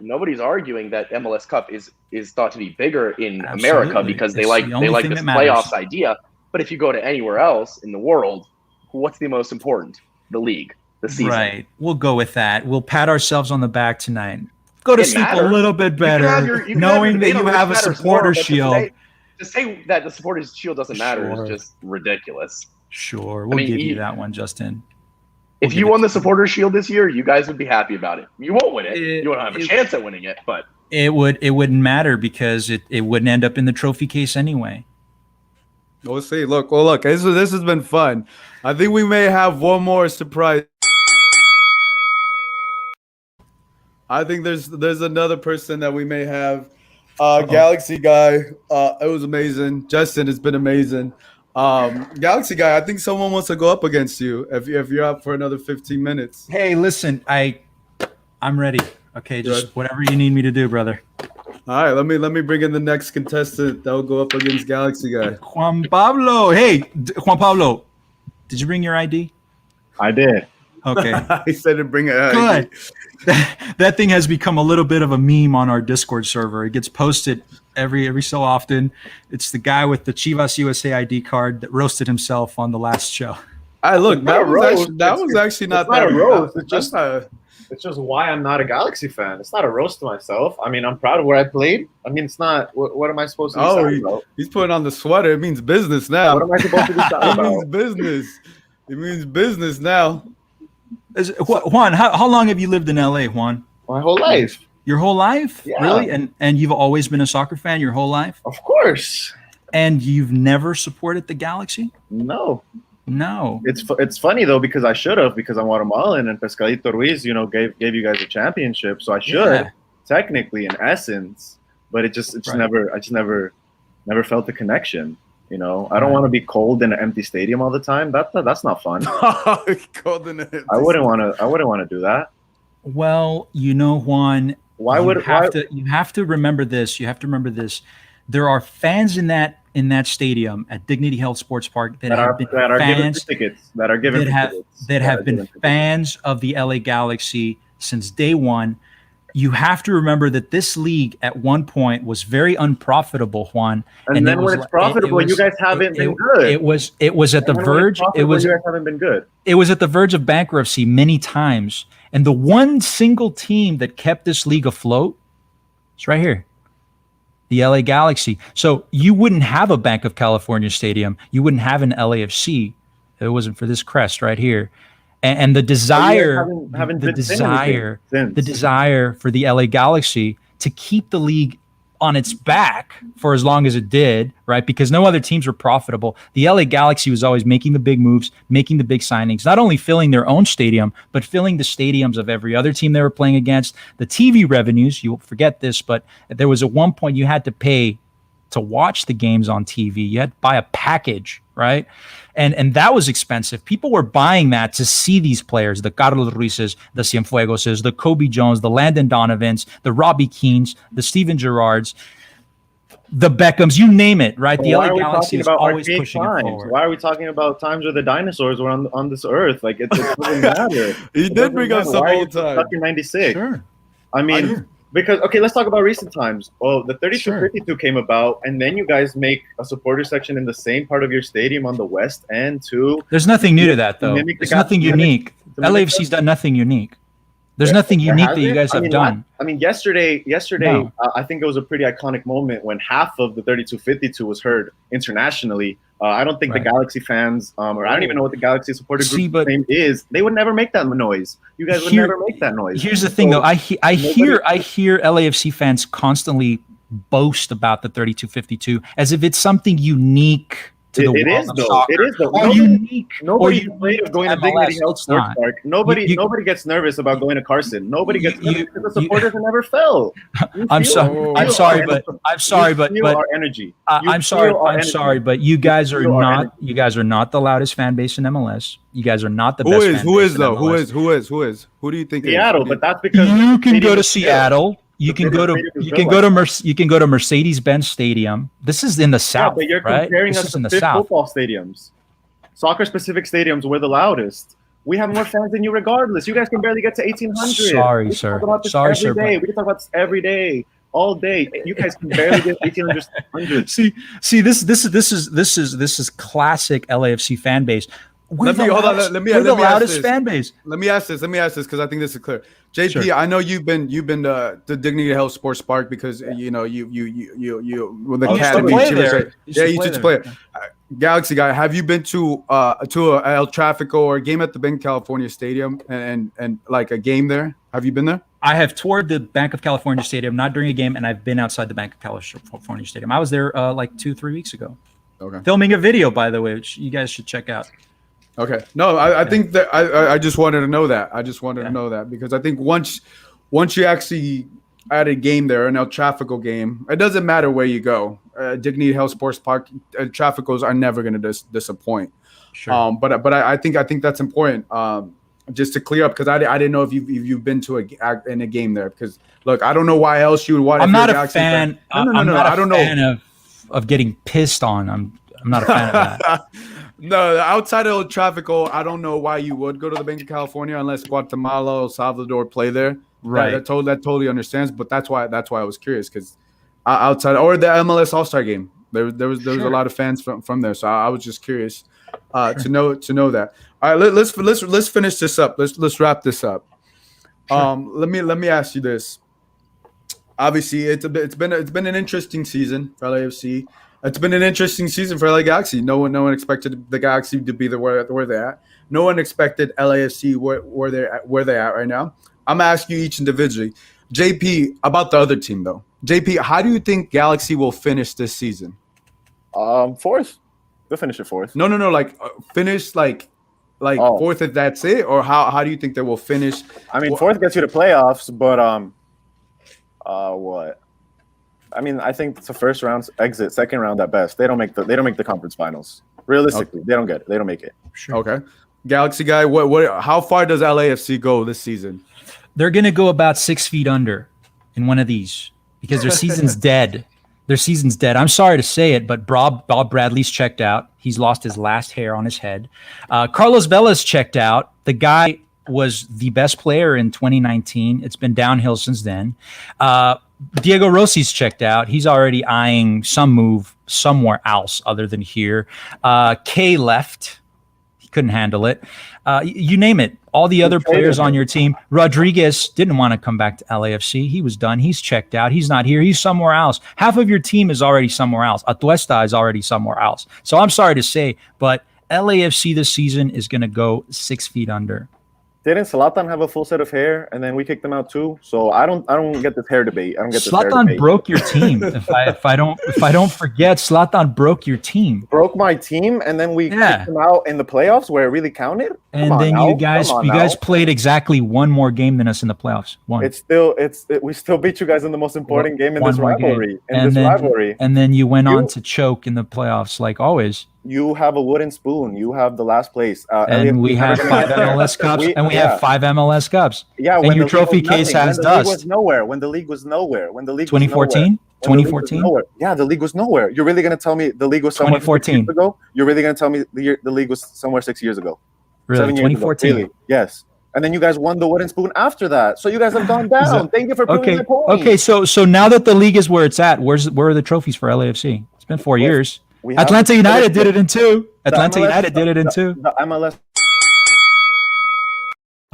Nobody's arguing that MLS Cup is thought to be bigger in America because they like this playoffs idea. But if you go to anywhere else in the world, what's the most important? The league, the season. Right. We'll go with that. We'll pat ourselves on the back tonight. Go to sleep a little bit better, knowing that you have a supporter shield. To say that the supporters shield doesn't matter is just ridiculous. Sure, we'll give you that one, Justin. If you won the supporter shield this year, you guys would be happy about it. You won't win it. You won't have a chance at winning it, but it wouldn't matter because it wouldn't end up in the trophy case anyway. We'll see. Look, this has been fun. I think we may have one more surprise. I think there's another person that we may have. Galaxy guy. It was amazing. Justin, it's been amazing. Galaxy guy, I think someone wants to go up against you if you're up for another 15 minutes. Hey, listen, I'm ready. Okay, just whatever you need me to do, brother. All right, let me bring in the next contestant that will go up against Galaxy guy. Juan Pablo. Hey, Juan Pablo, did you bring your ID? I did. Okay. He said to bring it. Good. That thing has become a little bit of a meme on our Discord server. It gets posted every so often. It's the guy with the Chivas USA ID card that roasted himself on the last show. Look, that was actually not a roast. It's just why I'm not a Galaxy fan. It's not a roast to myself. I mean, I'm proud of where I played. I mean, it's not. What am I supposed to be sorry about? He's putting on the sweater. It means business now. What am I supposed to be sorry about? It means business. It means business now. Juan, how long have you lived in LA, Juan? My whole life. Your whole life? Yeah. Really? And you've always been a soccer fan your whole life? Of course. And you've never supported the Galaxy? No. It's funny though because I should have because I'm Guatemalan and Pescadito Ruiz, gave you guys a championship, so I should technically in essence, but it just never felt the connection. I don't want to be cold in an empty stadium all the time. That's not fun. Cold in an empty I wouldn't want to do that. Well, Juan, you have to remember this. You have to remember this. There are fans in that stadium at Dignity Health Sports Park that have been fans of the LA Galaxy since day one. You have to remember that this league at one point was very unprofitable, Juan. And then when it's profitable, you guys haven't been good. It was at the verge. You guys haven't been good. It was at the verge of bankruptcy many times. And the one single team that kept this league afloat is right here, the LA Galaxy. So you wouldn't have a Bank of California stadium. You wouldn't have an LAFC if it wasn't for this crest right here. And the desire, the desire for the LA Galaxy to keep the league on its back for as long as it did, right? Because no other teams were profitable. The LA Galaxy was always making the big moves, making the big signings, not only filling their own stadium, but filling the stadiums of every other team they were playing against. The TV revenues, you'll forget this, but there was at one point you had to pay to watch the games on TV. You had to buy a package, right? And that was expensive. People were buying that to see these players, the Carlos Ruizes, the Cienfuegoses, the Kobe Jones, the Landon Donovans, the Robbie Keanes, the Steven Gerrards, the Beckhams, you name it, right? The LA Galaxy is always pushing it forward. Why are we talking about times where the dinosaurs were on this earth? Like, it doesn't matter. He did bring us some old time. Stuck in 96. Sure. I mean, because, okay, let's talk about recent times. Well, the 32-52 came about, and then you guys make a supporter section in the same part of your stadium on the west end, too. There's nothing new to that, though. There's nothing unique. LAFC's done nothing unique. There's nothing unique that you guys have done. I mean, yesterday, No. I think it was a pretty iconic moment when half of the 3252 was heard internationally. I don't think the Galaxy fans, or I don't even know what the Galaxy supporter group name is. They would never make that noise. You guys would never make that noise. Here's the thing, though. I hear LAFC fans constantly boast about the 3252 as if it's something unique to the world of soccer. It is though. Or unique. Nobody's afraid of going to Dignity Health Sports Park. Nobody gets nervous about going to Carson. Nobody gets nervous because the supporters have never fell. I'm sorry, but our energy. I'm sorry, but you guys are not the loudest fan base in MLS. You guys are not the best. Who is though? Who is? Who do you think? Seattle, but that's because you can go to Seattle. You can go to Mercedes-Benz Stadium. This is in the South, but you're right? comparing This us is in to the South. football stadiums. Soccer-specific stadiums, we're the loudest. We have more fans than you regardless. You guys can barely get to 1,800. Sorry, sir. Sorry, sir. We can talk about this every day, all day. You guys can barely get 1,800. See, this is classic LAFC fan base. We're the loudest fan base. Let me ask this because I think this is clear. JP, sure. I know you've been the Dignity Health Sports Park because you with the academy. You used to play it. Galaxy guy, have you been to El Tráfico or a game at the Bank of California Stadium and like a game there? Have you been there? I have toured the Bank of California Stadium, not during a game, and I've been outside the Bank of California Stadium. I was there like 2-3 weeks ago. Okay. Filming a video, by the way, which you guys should check out. Okay. No, I think that I just wanted to know that. I just wanted to know that because I think once you actually add a game there, an El Tráfico game, it doesn't matter where you go. Dignity Health Sports Park, Tráficos are never going to disappoint. Sure. But I think that's important. Just to clear up because I didn't know if you've been to a game there because look, I don't know why else you would want. I'm not a fan. No. I don't know of getting pissed on. I'm not a fan of that. No, outside of El Tráfico, I don't know why you would go to the Bank of California unless Guatemala or Salvador play there. Right. That totally understands, but that's why I was curious because outside or the MLS All-Star game, there was a lot of fans from there, so I was just curious to know that. All right, let's finish this up. Let's wrap this up. Sure. Let me ask you this. Obviously, it's been an interesting season for LAFC. It's been an interesting season for LA Galaxy. No one expected the Galaxy to be where they're at. No one expected LAFC where they're at right now. I'm gonna ask you each individually. JP, about the other team though. JP, how do you think Galaxy will finish this season? Fourth. They'll finish it fourth. No. Like finish like fourth if that's it, or how do you think they will finish? I mean, fourth gets you to playoffs, but what? I mean, I think it's a first round exit, second round at best. They don't make the conference finals. Realistically, okay. They don't get it. They don't make it. Sure. Okay. Galaxy guy, what? How far does LAFC go this season? They're gonna go about 6 feet under in one of these because their season's dead. Their season's dead. I'm sorry to say it, but Bob Bradley's checked out. He's lost his last hair on his head. Carlos Vela's checked out. The guy was the best player in 2019. It's been downhill since then. Diego Rossi's checked out. He's already eyeing some move somewhere else other than here. Kay left. He couldn't handle it. You name it. All the other players on your team. Rodriguez didn't want to come back to LAFC. He was done. He's checked out. He's not here. He's somewhere else. Half of your team is already somewhere else. Atuesta is already somewhere else. So I'm sorry to say, but LAFC this season is going to go 6 feet under. Didn't Zlatan have a full set of hair and then we kicked him out too? So I don't get this hair debate. I don't get this hair debate. Zlatan broke your team. if I don't forget, Zlatan broke your team. Broke my team, and then we kicked him out in the playoffs where it really counted. And then you guys played exactly one more game than us in the playoffs. One. We still beat you guys in the most important game in this rivalry. And then you went on to choke in the playoffs like always. You have a wooden spoon. You have the last place. And we have 5 MLS Cups. We have 5 MLS Cups. Yeah, and your trophy case has dust. When the league was nowhere. 2014? 2014? Yeah, the league was nowhere. You're really going to tell me the league was somewhere 6 years ago? You're really going to tell me the league was somewhere 6 years ago? Really? 7 years 2014? Ago. Really? Yes. And then you guys won the wooden spoon after that. So you guys have gone down. Thank you for proving my point. Okay, so now that the league is where it's at, where are the trophies for LAFC? It's been 4 years. Atlanta United did it in 2. The MLS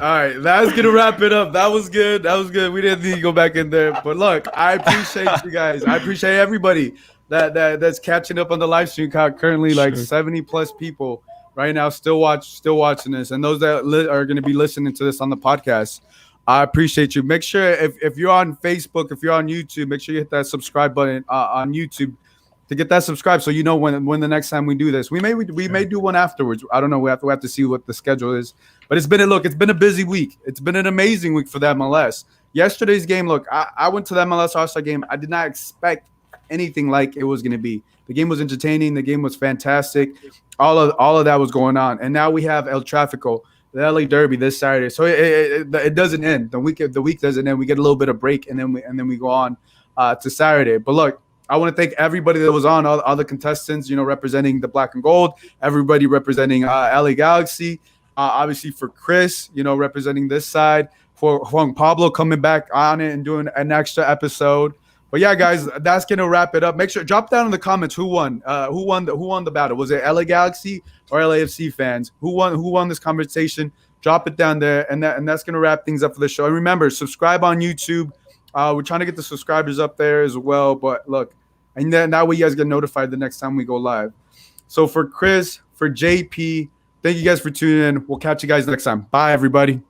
All right, that's gonna wrap it up. That was good. That was good. We didn't need to go back in there, but look, I appreciate you guys. I appreciate everybody that's catching up on the live stream. Currently, like 70+ people right now still watching this, and those that are going to be listening to this on the podcast. I appreciate you. Make sure if you're on Facebook, if you're on YouTube, make sure you hit that subscribe button on YouTube to get that subscribe, so you know when the next time we do this. We may do one afterwards. I don't know. We have to see what the schedule is. But it's been a busy week. It's been an amazing week for the MLS. Yesterday's game, look, I went to the MLS All-Star game. I did not expect anything like it was going to be. The game was entertaining. The game was fantastic. All of that was going on. And now we have El Tráfico, the LA Derby this Saturday. So it doesn't end. The week doesn't end. We get a little bit of break, and then we go on to Saturday. But look, I want to thank everybody that was on, all the contestants, representing the black and gold, everybody representing LA Galaxy, obviously for Chris, representing this side, for Juan Pablo coming back on it and doing an extra episode. But yeah, guys, that's gonna wrap it up. Make sure drop down in the comments who won the battle. Was it LA Galaxy or LAFC fans? Who won this conversation? Drop it down there, and that's gonna wrap things up for the show. And remember, subscribe on YouTube. We're trying to get the subscribers up there as well. But look, and then that way you guys get notified the next time we go live. So for Chris, for JP, thank you guys for tuning in. We'll catch you guys next time. Bye, everybody.